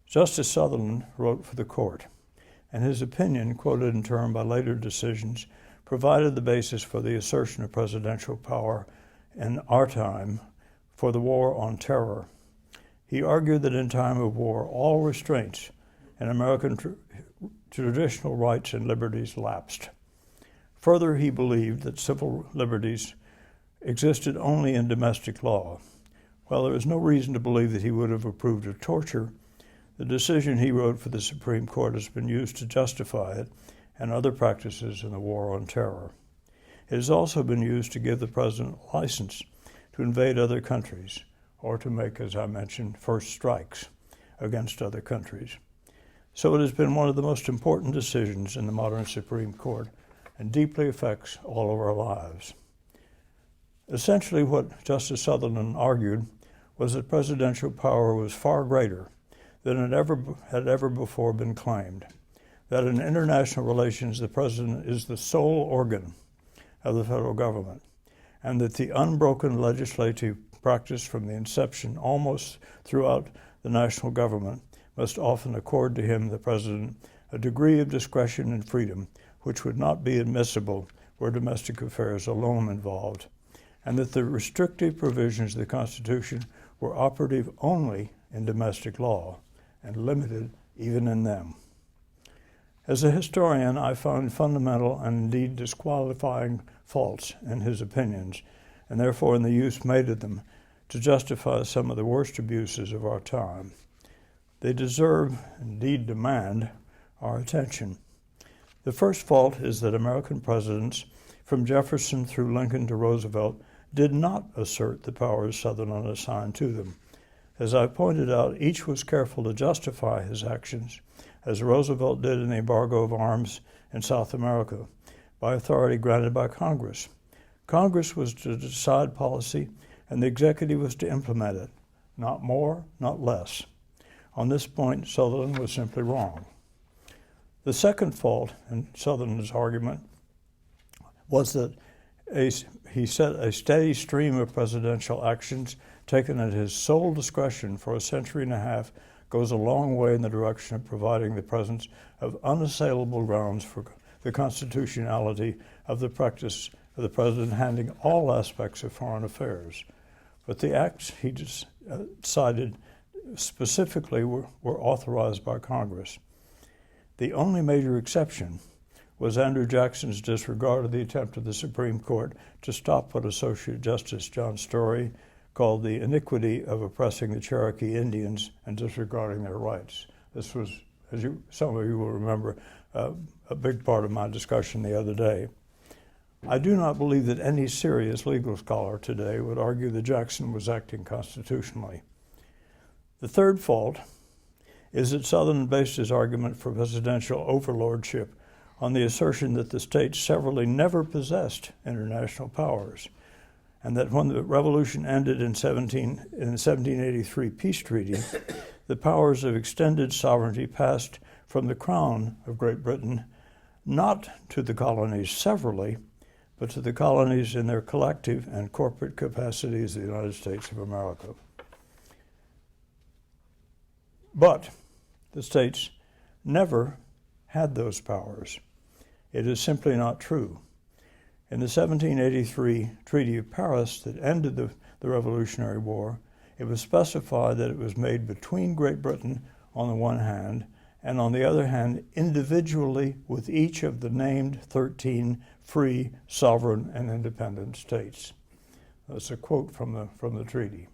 Justice Sutherland wrote for the court, and his opinion, quoted in turn by later decisions, provided the basis for the assertion of presidential power in our time for the war on terror. He argued that in time of war, all restraints in American traditional rights and liberties lapsed. Further, he believed that civil liberties existed only in domestic law. While there is no reason to believe that he would have approved of torture, the decision he wrote for the Supreme Court has been used to justify it and other practices in the war on terror. It has also been used to give the president a license to invade other countries or to make, as I mentioned, first strikes against other countries. So it has been one of the most important decisions in the modern Supreme Court and deeply affects all of our lives. Essentially, what Justice Sutherland argued was that presidential power was far greater than had ever before been claimed, that in international relations the president is the sole organ of the federal government, and that the unbroken legislative practice from the inception almost throughout the national government must often accord to him, the president, a degree of discretion and freedom which would not be admissible were domestic affairs alone involved, and that the restrictive provisions of the Constitution were operative only in domestic law and limited even in them. As a historian, I found fundamental and indeed disqualifying faults in his opinions, and therefore in the use made of them to justify some of the worst abuses of our time. They deserve, indeed demand, our attention. The first fault is that American presidents, from Jefferson through Lincoln to Roosevelt, did not assert the powers Sutherland assigned to them. As I pointed out, each was careful to justify his actions, as Roosevelt did in the embargo of arms in South America, by authority granted by Congress. Congress was to decide policy, and the executive was to implement it, not more, not less. On this point, Sutherland was simply wrong. The second fault in Sutherland's argument was that he set a steady stream of presidential actions taken at his sole discretion for a century and a half, goes a long way in the direction of providing the presence of unassailable grounds for the constitutionality of the practice of the president handling all aspects of foreign affairs. But the acts he decided specifically were authorized by Congress. The only major exception was Andrew Jackson's disregard of the attempt of the Supreme Court to stop what Associate Justice John Story called the iniquity of oppressing the Cherokee Indians and disregarding their rights. This was, as some of you will remember, a big part of my discussion the other day. I do not believe that any serious legal scholar today would argue that Jackson was acting constitutionally. The third fault is that Sutherland based his argument for presidential overlordship on the assertion that the states severally never possessed international powers, and that when the Revolution ended in the 1783 peace treaty, the powers of extended sovereignty passed from the Crown of Great Britain not to the colonies severally, but to the colonies in their collective and corporate capacity as the United States of America. But the states never had those powers. It is simply not true. In the 1783 Treaty of Paris that ended the Revolutionary War, it was specified that it was made between Great Britain on the one hand, and on the other hand, individually with each of the named 13 free, sovereign, and independent states. That's a quote from the treaty.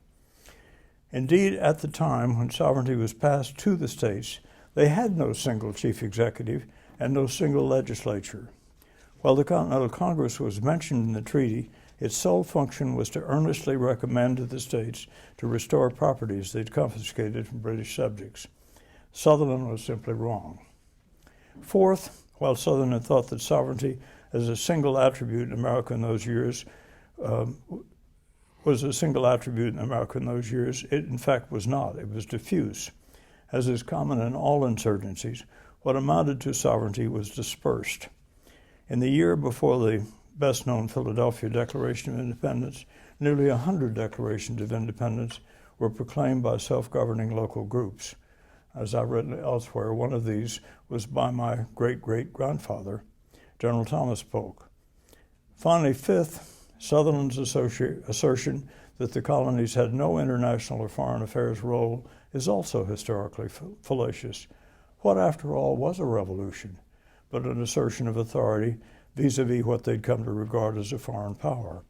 Indeed, at the time when sovereignty was passed to the states, they had no single chief executive and no single legislature. While the Continental Congress was mentioned in the treaty, its sole function was to earnestly recommend to the states to restore properties they'd confiscated from British subjects. Sutherland was simply wrong. Fourth, while Sutherland thought that sovereignty as a single attribute in America in those years it in fact was not. It was diffuse. As is common in all insurgencies, what amounted to sovereignty was dispersed. In the year before the best-known Philadelphia Declaration of Independence, nearly 100 declarations of independence were proclaimed by self-governing local groups. As I've written elsewhere, one of these was by my great-great-grandfather, General Thomas Polk. Finally, fifth, Sutherland's assertion that the colonies had no international or foreign affairs role is also historically fallacious. What, after all, was a revolution but an assertion of authority vis-a-vis what they'd come to regard as a foreign power?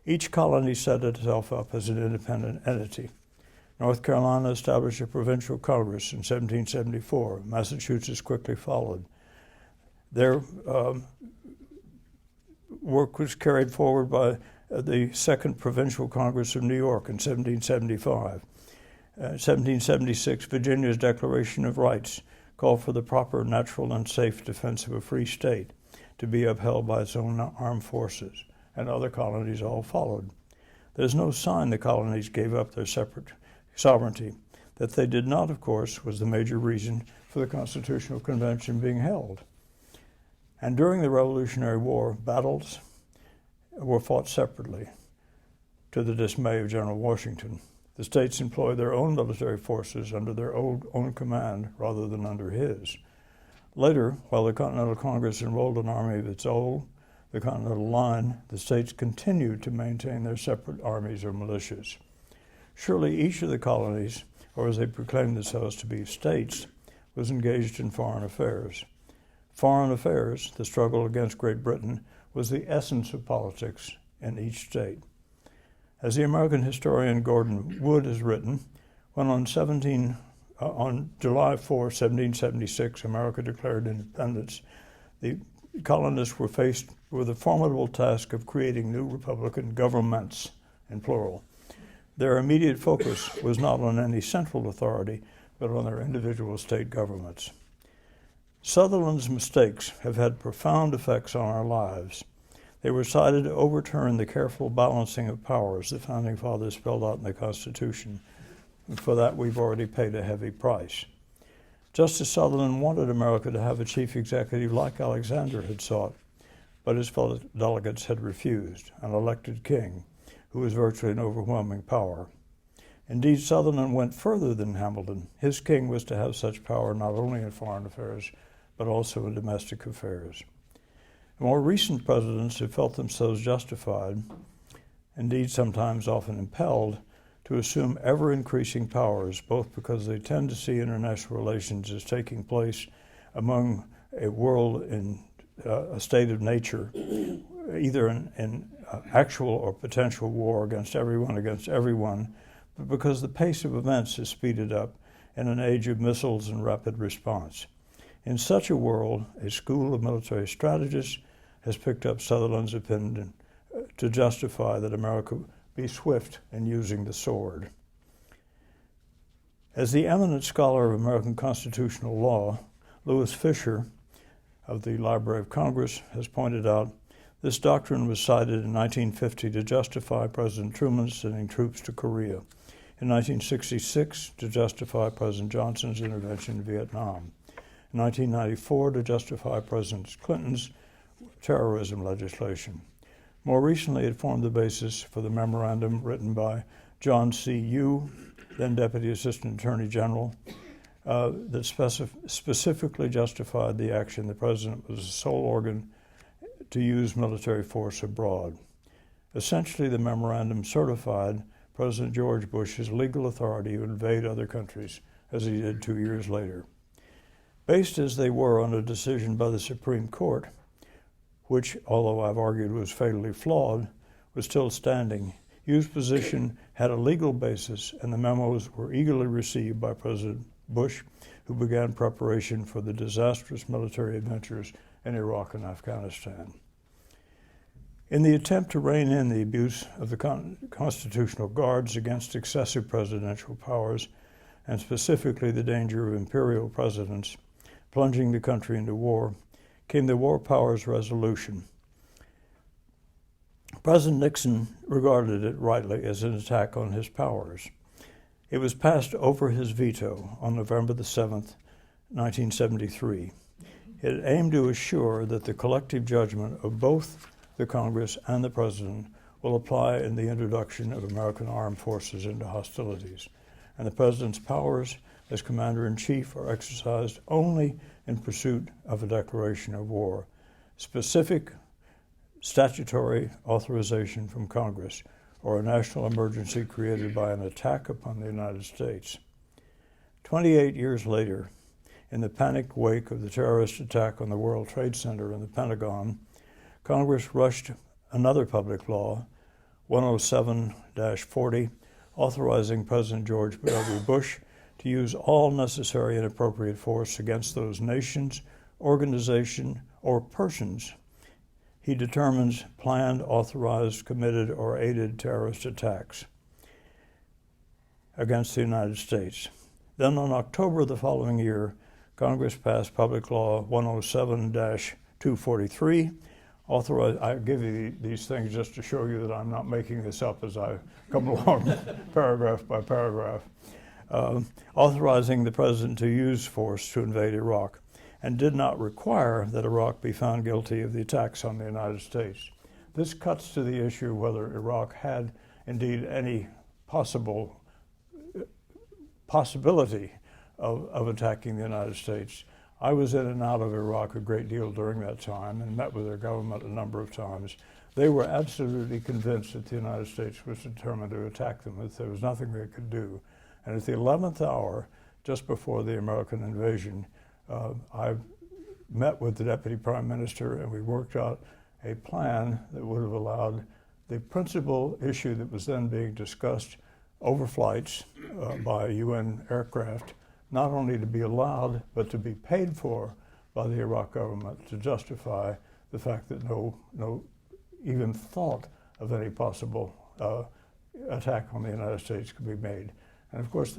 Each colony set itself up as an independent entity. North Carolina established a provincial Congress in 1774. Massachusetts quickly followed. Their work was carried forward by the Second Provincial Congress of New York in 1775. 1776, Virginia's Declaration of Rights called for the proper, natural, and safe defense of a free state to be upheld by its own armed forces, and other colonies all followed. There's no sign the colonies gave up their separate sovereignty. That they did not, of course, was the major reason for the Constitutional Convention being held. And during the Revolutionary War, battles were fought separately, to the dismay of General Washington. The states employed their own military forces under their own command rather than under his. Later, while the Continental Congress enrolled an army of its own, the Continental Line, the states continued to maintain their separate armies or militias. Surely each of the colonies, or as they proclaimed themselves to be states, was engaged in foreign affairs. Foreign affairs, the struggle against Great Britain, was the essence of politics in each state. As the American historian Gordon Wood has written, when on July 4, 1776, America declared independence, the colonists were faced with the formidable task of creating new republican governments, in plural. Their immediate focus was not on any central authority, but on their individual state governments. Sutherland's mistakes have had profound effects on our lives. They were cited to overturn the careful balancing of powers the Founding Fathers spelled out in the Constitution. And for that, we've already paid a heavy price. Justice Sutherland wanted America to have a chief executive like Alexander had sought, but his fellow delegates had refused, an elected king who was virtually an overwhelming power. Indeed, Sutherland went further than Hamilton. His king was to have such power not only in foreign affairs, but also in domestic affairs. More recent presidents have felt themselves justified, indeed sometimes often impelled, to assume ever-increasing powers, both because they tend to see international relations as taking place among a world in a state of nature, either in actual or potential war against everyone, but because the pace of events is speeded up in an age of missiles and rapid response. In such a world, a school of military strategists has picked up Sutherland's opinion to justify that America be swift in using the sword. As the eminent scholar of American constitutional law, Lewis Fisher of the Library of Congress has pointed out, this doctrine was cited in 1950 to justify President Truman sending troops to Korea, in 1966 to justify President Johnson's intervention in Vietnam, in 1994 to justify President Clinton's terrorism legislation. More recently, it formed the basis for the memorandum written by John C. Yoo, then Deputy Assistant Attorney General, that specifically justified the action the President was the sole organ to use military force abroad. Essentially, the memorandum certified President George Bush's legal authority to invade other countries, as he did 2 years later. Based as they were on a decision by the Supreme Court, which, although I've argued was fatally flawed, was still standing, Yu's position had a legal basis, and the memos were eagerly received by President Bush, who began preparation for the disastrous military adventures in Iraq and Afghanistan. In the attempt to rein in the abuse of the constitutional guards against excessive presidential powers, and specifically the danger of imperial presidents plunging the country into war, came the War Powers Resolution. President Nixon regarded it rightly as an attack on his powers. It was passed over his veto on November the 7th, 1973. It aimed to assure that the collective judgment of both the Congress and the President will apply in the introduction of American armed forces into hostilities, and the President's powers as Commander-in-Chief are exercised only in pursuit of a declaration of war, specific statutory authorization from Congress, or a national emergency created by an attack upon the United States. 28 years later, in the panic wake of the terrorist attack on the World Trade Center and the Pentagon, Congress rushed another public law, 107-40, authorizing President George W. Bush to use all necessary and appropriate force against those nations, organizations, or persons he determines planned, authorized, committed, or aided terrorist attacks against the United States. Then on October of the following year, Congress passed Public Law 107-243, authorized. I give you these things just to show you that I'm not making this up as I come along paragraph by paragraph, authorizing the President to use force to invade Iraq, and did not require that Iraq be found guilty of the attacks on the United States. This cuts to the issue of whether Iraq had indeed any possibility of attacking the United States. I was in and out of Iraq a great deal during that time and met with their government a number of times. They were absolutely convinced that the United States was determined to attack them, that there was nothing they could do. And at the 11th hour, just before the American invasion, I met with the Deputy Prime Minister and we worked out a plan that would have allowed the principal issue that was then being discussed, overflights by UN aircraft, not only to be allowed, but to be paid for by the Iraq government to justify the fact that no even thought of any possible attack on the United States could be made. And of course,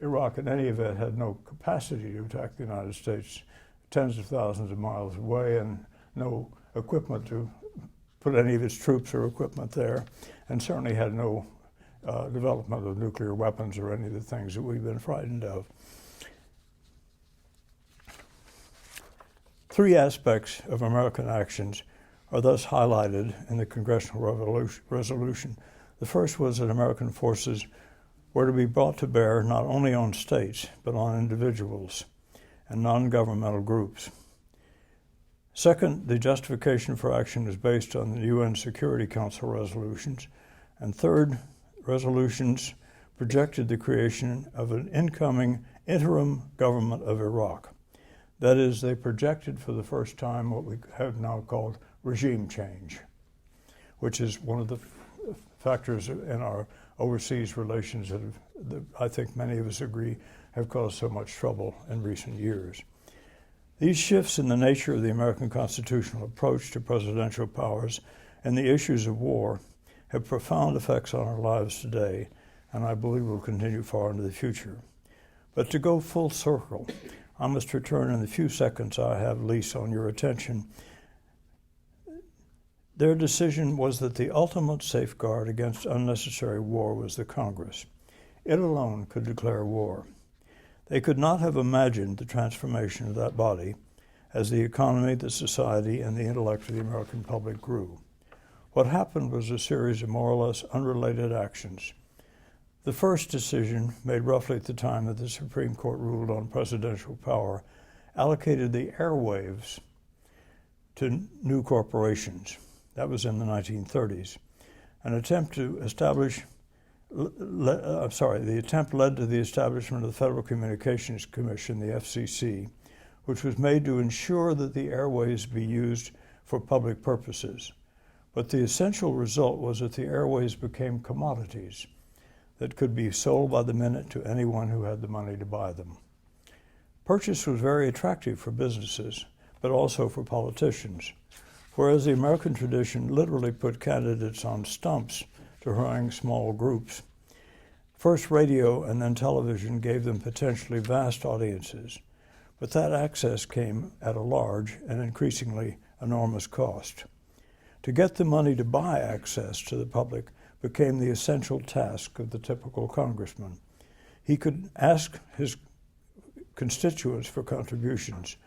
Iraq in any event had no capacity to attack the United States, tens of thousands of miles away, and no equipment to put any of its troops or equipment there, and certainly had no development of nuclear weapons or any of the things that we've been frightened of. Three aspects of American actions are thus highlighted in the Congressional resolution. The first was that American forces were to be brought to bear not only on states, but on individuals and non-governmental groups. Second, the justification for action is based on the UN Security Council resolutions. And third, resolutions projected the creation of an incoming interim government of Iraq. That is, they projected for the first time what we have now called regime change, which is one of the factors in our overseas relations that I think many of us agree have caused so much trouble in recent years. These shifts in the nature of the American constitutional approach to presidential powers and the issues of war have profound effects on our lives today, and I believe will continue far into the future. But to go full circle, I must return in the few seconds I have least on your attention. Their decision was that the ultimate safeguard against unnecessary war was the Congress. It alone could declare war. They could not have imagined the transformation of that body as the economy, the society, and the intellect of the American public grew. What happened was a series of more or less unrelated actions. The first decision, made roughly at the time that the Supreme Court ruled on presidential power, allocated the airwaves to new corporations. That was in the 1930s. The attempt led to the establishment of the Federal Communications Commission, the FCC, which was made to ensure that the airways be used for public purposes. But the essential result was that the airways became commodities that could be sold by the minute to anyone who had the money to buy them. Purchase was very attractive for businesses, but also for politicians, whereas the American tradition literally put candidates on stumps to harangue small groups. First radio and then television gave them potentially vast audiences, but that access came at a large and increasingly enormous cost. To get the money to buy access to the public became the essential task of the typical congressman. He could ask his constituents for contributions,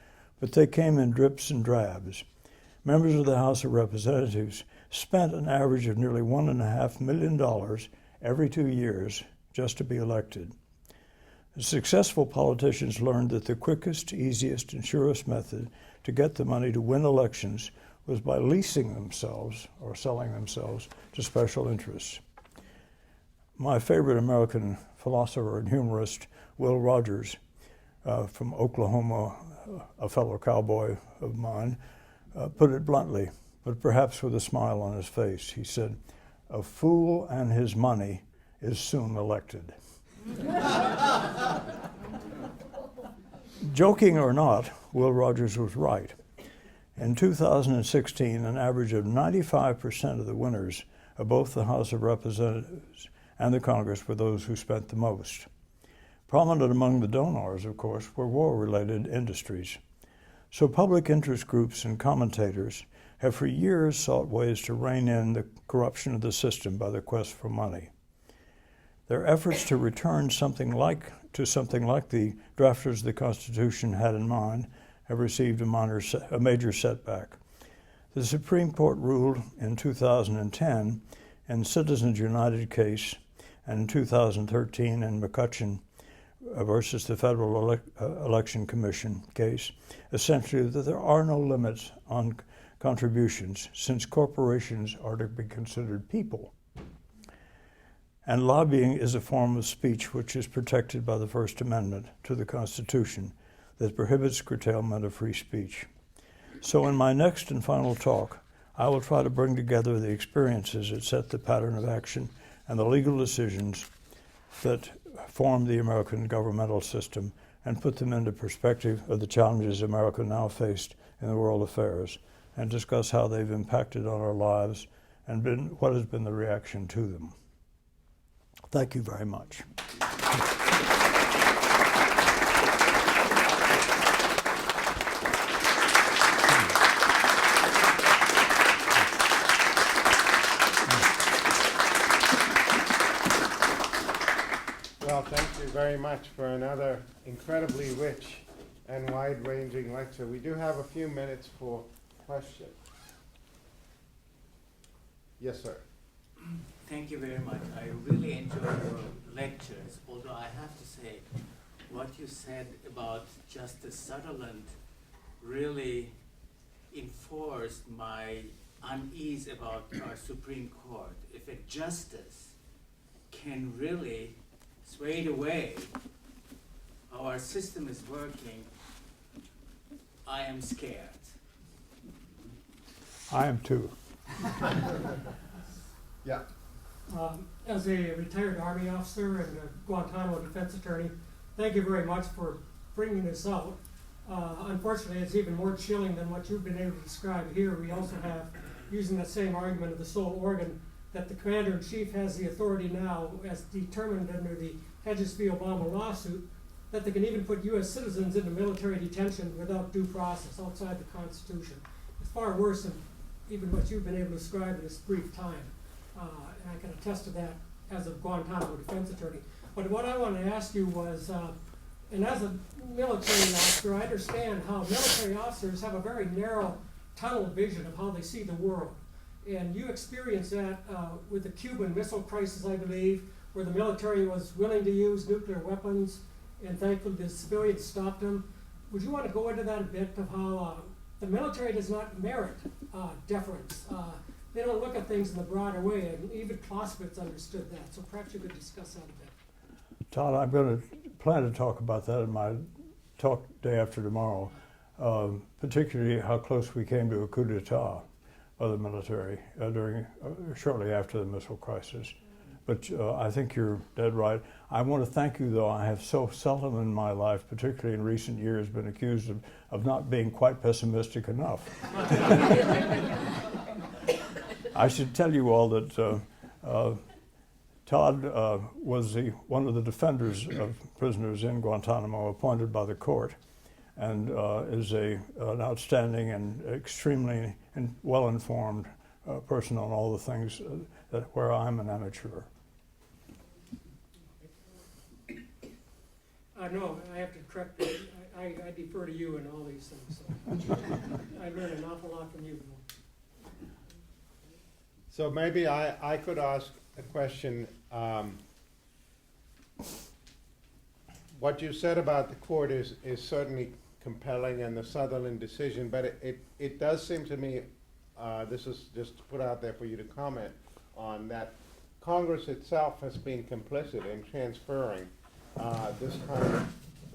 but they came in drips and drabs. Members of the House of Representatives spent an average of nearly $1.5 million every 2 years just to be elected. The successful politicians learned that the quickest, easiest, and surest method to get the money to win elections was by leasing themselves or selling themselves to special interests. My favorite American philosopher and humorist, Will Rogers, from Oklahoma, a fellow cowboy of mine, put it bluntly, but perhaps with a smile on his face. He said, "A fool and his money is soon elected." Joking or not, Will Rogers was right. In 2016, an average of 95% of the winners of both the House of Representatives and the Congress were those who spent the most. Prominent among the donors, of course, were war-related industries. So public interest groups and commentators have for years sought ways to rein in the corruption of the system by the quest for money. Their efforts to return something like the drafters of the Constitution had in mind have received a major setback. The Supreme Court ruled in 2010 in Citizens United case and in 2013 in McCutcheon versus the Federal Election Commission case, essentially that there are no limits on contributions since corporations are to be considered people. And lobbying is a form of speech which is protected by the First Amendment to the Constitution that prohibits curtailment of free speech. So in my next and final talk, I will try to bring together the experiences that set the pattern of action and the legal decisions that formed the American governmental system and put them into perspective of the challenges America now faced in the world affairs and discuss how they've impacted on our lives and what has been the reaction to them. Thank you very much. Well, thank you very much for another incredibly rich and wide-ranging lecture. We do have a few minutes for questions. Yes, sir. Thank you very much. I really enjoyed your lectures, although I have to say, what you said about Justice Sutherland really enforced my unease about our Supreme Court. If a justice can really sway the way how our system is working, I am scared. I am too. Yeah. As a retired Army officer and a Guantanamo defense attorney, thank you very much for bringing this out. Unfortunately, it's even more chilling than what you've been able to describe here. We also have, using that same argument of the sole organ, that the commander-in-chief has the authority now, as determined under the Hedges v. Obama lawsuit, that they can even put U.S. citizens into military detention without due process outside the Constitution. It's far worse than even what you've been able to describe in this brief time. And I can attest to that as a Guantanamo defense attorney. But what I wanted to ask you was, and as a military officer, I understand how military officers have a very narrow tunnel vision of how they see the world. And you experienced that with the Cuban Missile Crisis, I believe, where the military was willing to use nuclear weapons, and thankfully the civilians stopped them. Would you want to go into that a bit of how the military does not merit deference? They don't look at things in the broader way, and even Clausewitz understood that. So perhaps you could discuss that a bit. Todd, I'm going to plan to talk about that in my talk day after tomorrow, particularly how close we came to a coup d'etat by the military shortly after the missile crisis. But I think you're dead right. I want to thank you, though. I have so seldom in my life, particularly in recent years, been accused of not being quite pessimistic enough. I should tell you all that Todd was one of the defenders of prisoners in Guantanamo, appointed by the court, and is an outstanding and extremely well-informed person on all the things where I'm an amateur. No, I have to correct you. I defer to you in all these things. So. I learned an awful lot from you. So maybe I could ask a question. What you said about the court is certainly compelling, and the Sutherland decision, but it does seem to me, this is just put out there for you to comment on, that Congress itself has been complicit in transferring this kind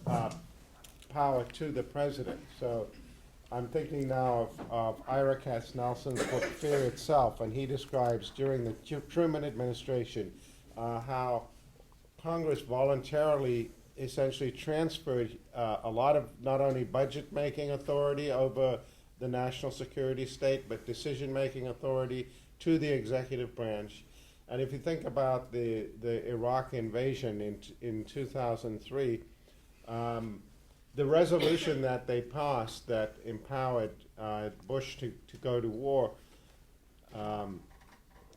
of power to the president. So I'm thinking now of Ira Katznelson's book Fear Itself, and he describes during the Truman administration how Congress voluntarily essentially transferred a lot of not only budget-making authority over the national security state, but decision-making authority to the executive branch. And if you think about the Iraq invasion in 2003, the resolution that they passed that empowered Bush to go to war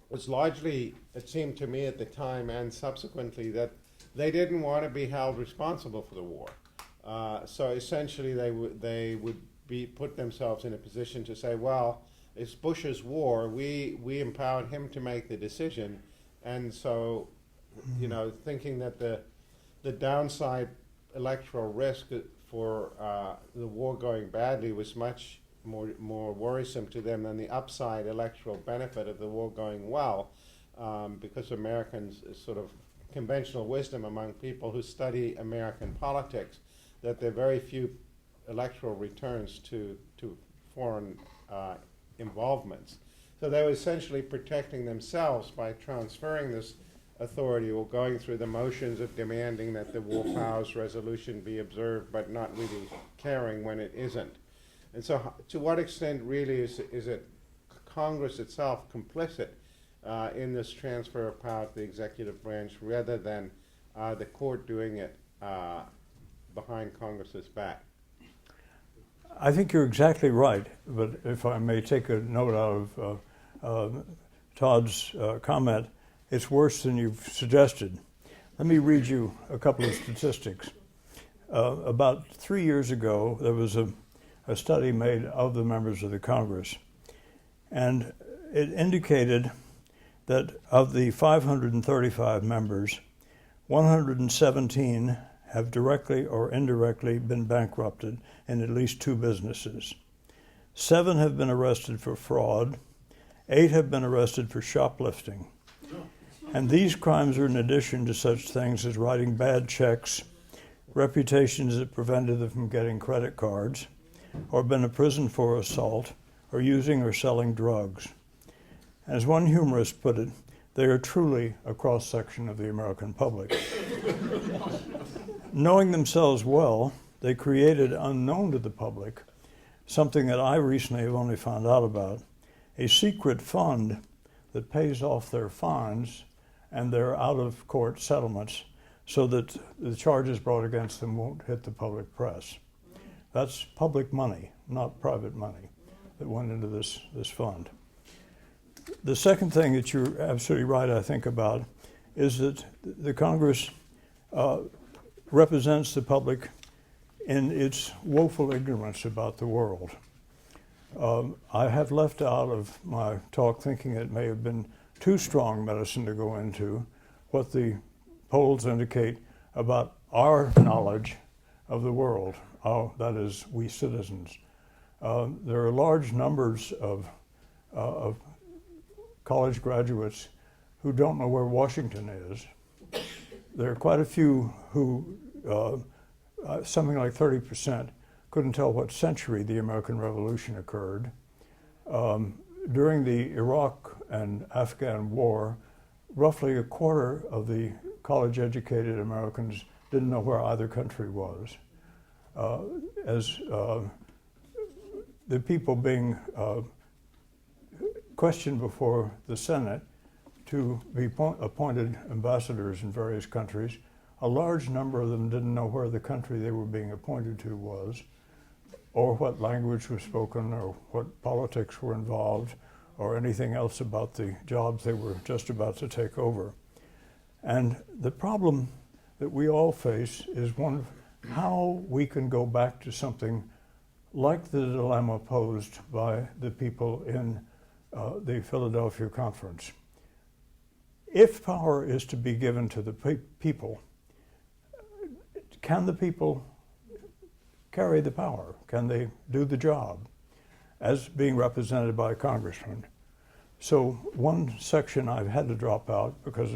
was largely, it seemed to me at the time and subsequently, that they didn't want to be held responsible for the war. So essentially they would put themselves in a position to say, well, it's Bush's war, we empowered him to make the decision, and so, you know, thinking that the downside electoral risk for the war going badly was much more worrisome to them than the upside electoral benefit of the war going well, because Americans, sort of conventional wisdom among people who study American politics, that there are very few electoral returns to foreign involvements. So they were essentially protecting themselves by transferring this authority, or going through the motions of demanding that the War Powers Resolution be observed, but not really caring when it isn't. And so to what extent really is it Congress itself complicit in this transfer of power to the executive branch, rather than the court doing it behind Congress's back? I think you're exactly right, but if I may take a note out of Todd's comment, it's worse than you've suggested. Let me read you a couple of statistics. About 3 years ago, there was a study made of the members of the Congress, and it indicated that of the 535 members, 117 have directly or indirectly been bankrupted in at least 2 businesses. 7 have been arrested for fraud. 8 have been arrested for shoplifting. And these crimes are in addition to such things as writing bad checks, reputations that prevented them from getting credit cards, or been imprisoned for assault, or using or selling drugs. As one humorist put it, they are truly a cross-section of the American public. Knowing themselves well, they created, unknown to the public, something that I recently have only found out about, a secret fund that pays off their fines and their out-of-court settlements so that the charges brought against them won't hit the public press. That's public money, not private money, that went into this fund. The second thing that you're absolutely right, I think, about is that the Congress represents the public in its woeful ignorance about the world. I have left out of my talk, thinking it may have been too strong medicine to go into, what the polls indicate about our knowledge of the world, that is, we citizens. There are large numbers of college graduates who don't know where Washington is. There are quite a few who, something like 30%, couldn't tell what century the American Revolution occurred. During the Iraq and Afghan War, roughly a quarter of the college-educated Americans didn't know where either country was. As the people being questioned before the Senate to be appointed ambassadors in various countries, a large number of them didn't know where the country they were being appointed to was, or what language was spoken, or what politics were involved, or anything else about the jobs they were just about to take over. And the problem that we all face is one of how we can go back to something like the dilemma posed by the people in the Philadelphia Conference. If power is to be given to the people, can the people carry the power? Can they do the job as being represented by a congressman? So one section I've had to drop out because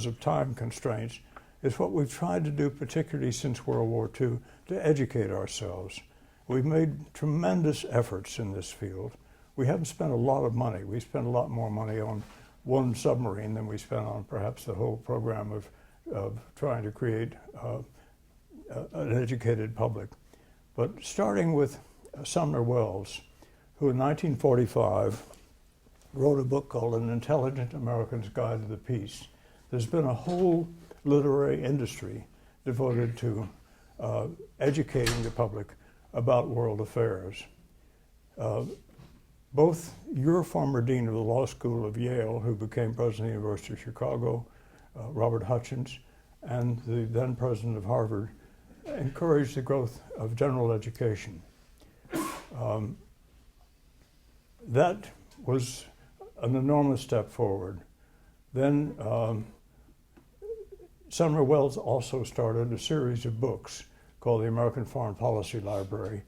of time constraints is what we've tried to do, particularly since World War II, to educate ourselves. We've made tremendous efforts in this field. We haven't spent a lot of money. We spent a lot more money on one submarine than we spent on perhaps the whole program of trying to create an educated public. But starting with Sumner Wells, who in 1945 wrote a book called An Intelligent American's Guide to the Peace. There's been a whole literary industry devoted to educating the public about world affairs. Both your former dean of the law school of Yale, who became president of the University of Chicago, Robert Hutchins, and the then president of Harvard, encouraged the growth of general education. That was an enormous step forward. Then Sumner Wells also started a series of books called the American Foreign Policy Library,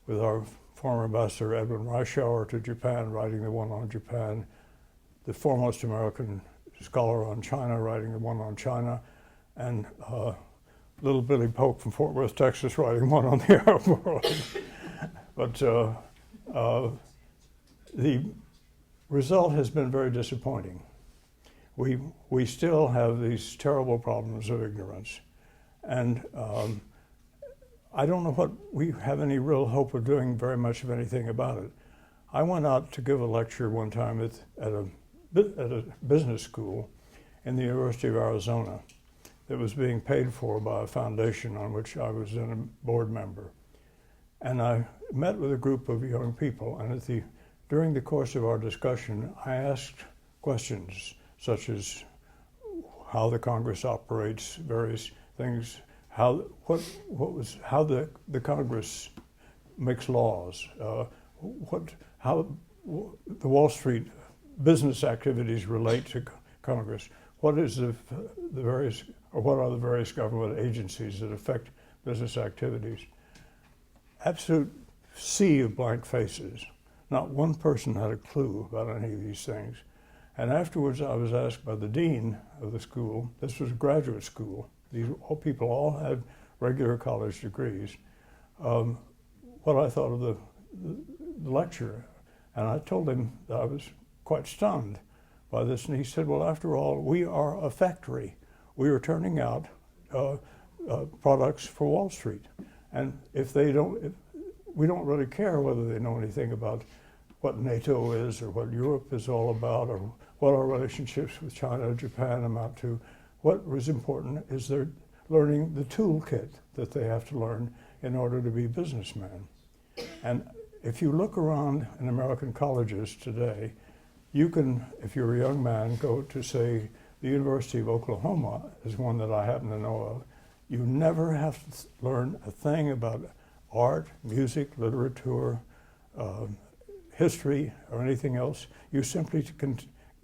with our former ambassador Edwin Reischauer to Japan writing the one on Japan, the foremost American scholar on China writing the one on China, and little Billy Polk from Fort Worth, Texas writing one on the Arab world. But the result has been very disappointing. We still have these terrible problems of ignorance. And I don't know what we have any real hope of doing very much of anything about it. I went out to give a lecture one time at a business school in the University of Arizona that was being paid for by a foundation on which I was then a board member. And I met with a group of young people, and during the course of our discussion, I asked questions such as how the Congress operates, various things, how the Congress makes laws, how the Wall Street business activities relate to Congress? What are the various government agencies that affect business activities? Absolute sea of blank faces. Not one person had a clue about any of these things. And afterwards, I was asked by the dean of the school, this was a graduate school, these people all had regular college degrees, what I thought of the lecture. And I told him that I was quite stunned by this. And he said, well, after all, we are a factory. We are turning out products for Wall Street. And if we don't really care whether they know anything about what NATO is or what Europe is all about or what our relationships with China and Japan amount to. What was important is they're learning the toolkit that they have to learn in order to be businessmen. And if you look around in American colleges today, you can, if you're a young man, go to, say, the University of Oklahoma is one that I happen to know of. You never have to learn a thing about art, music, literature, history, or anything else. You simply can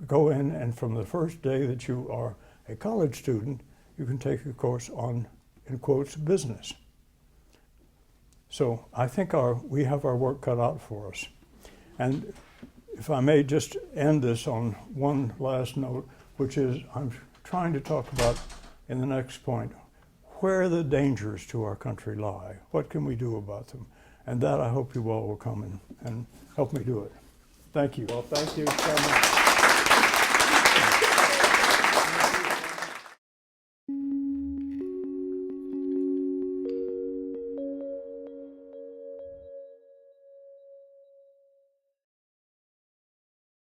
go in, and from the first day that you are a college student, you can take a course on, in quotes, business. So I think we have our work cut out for us. And if I may just end this on one last note, which is I'm trying to talk about in the next point, where the dangers to our country lie. What can we do about them? And that I hope you all will come and help me do it. Thank you. Well, thank you so much.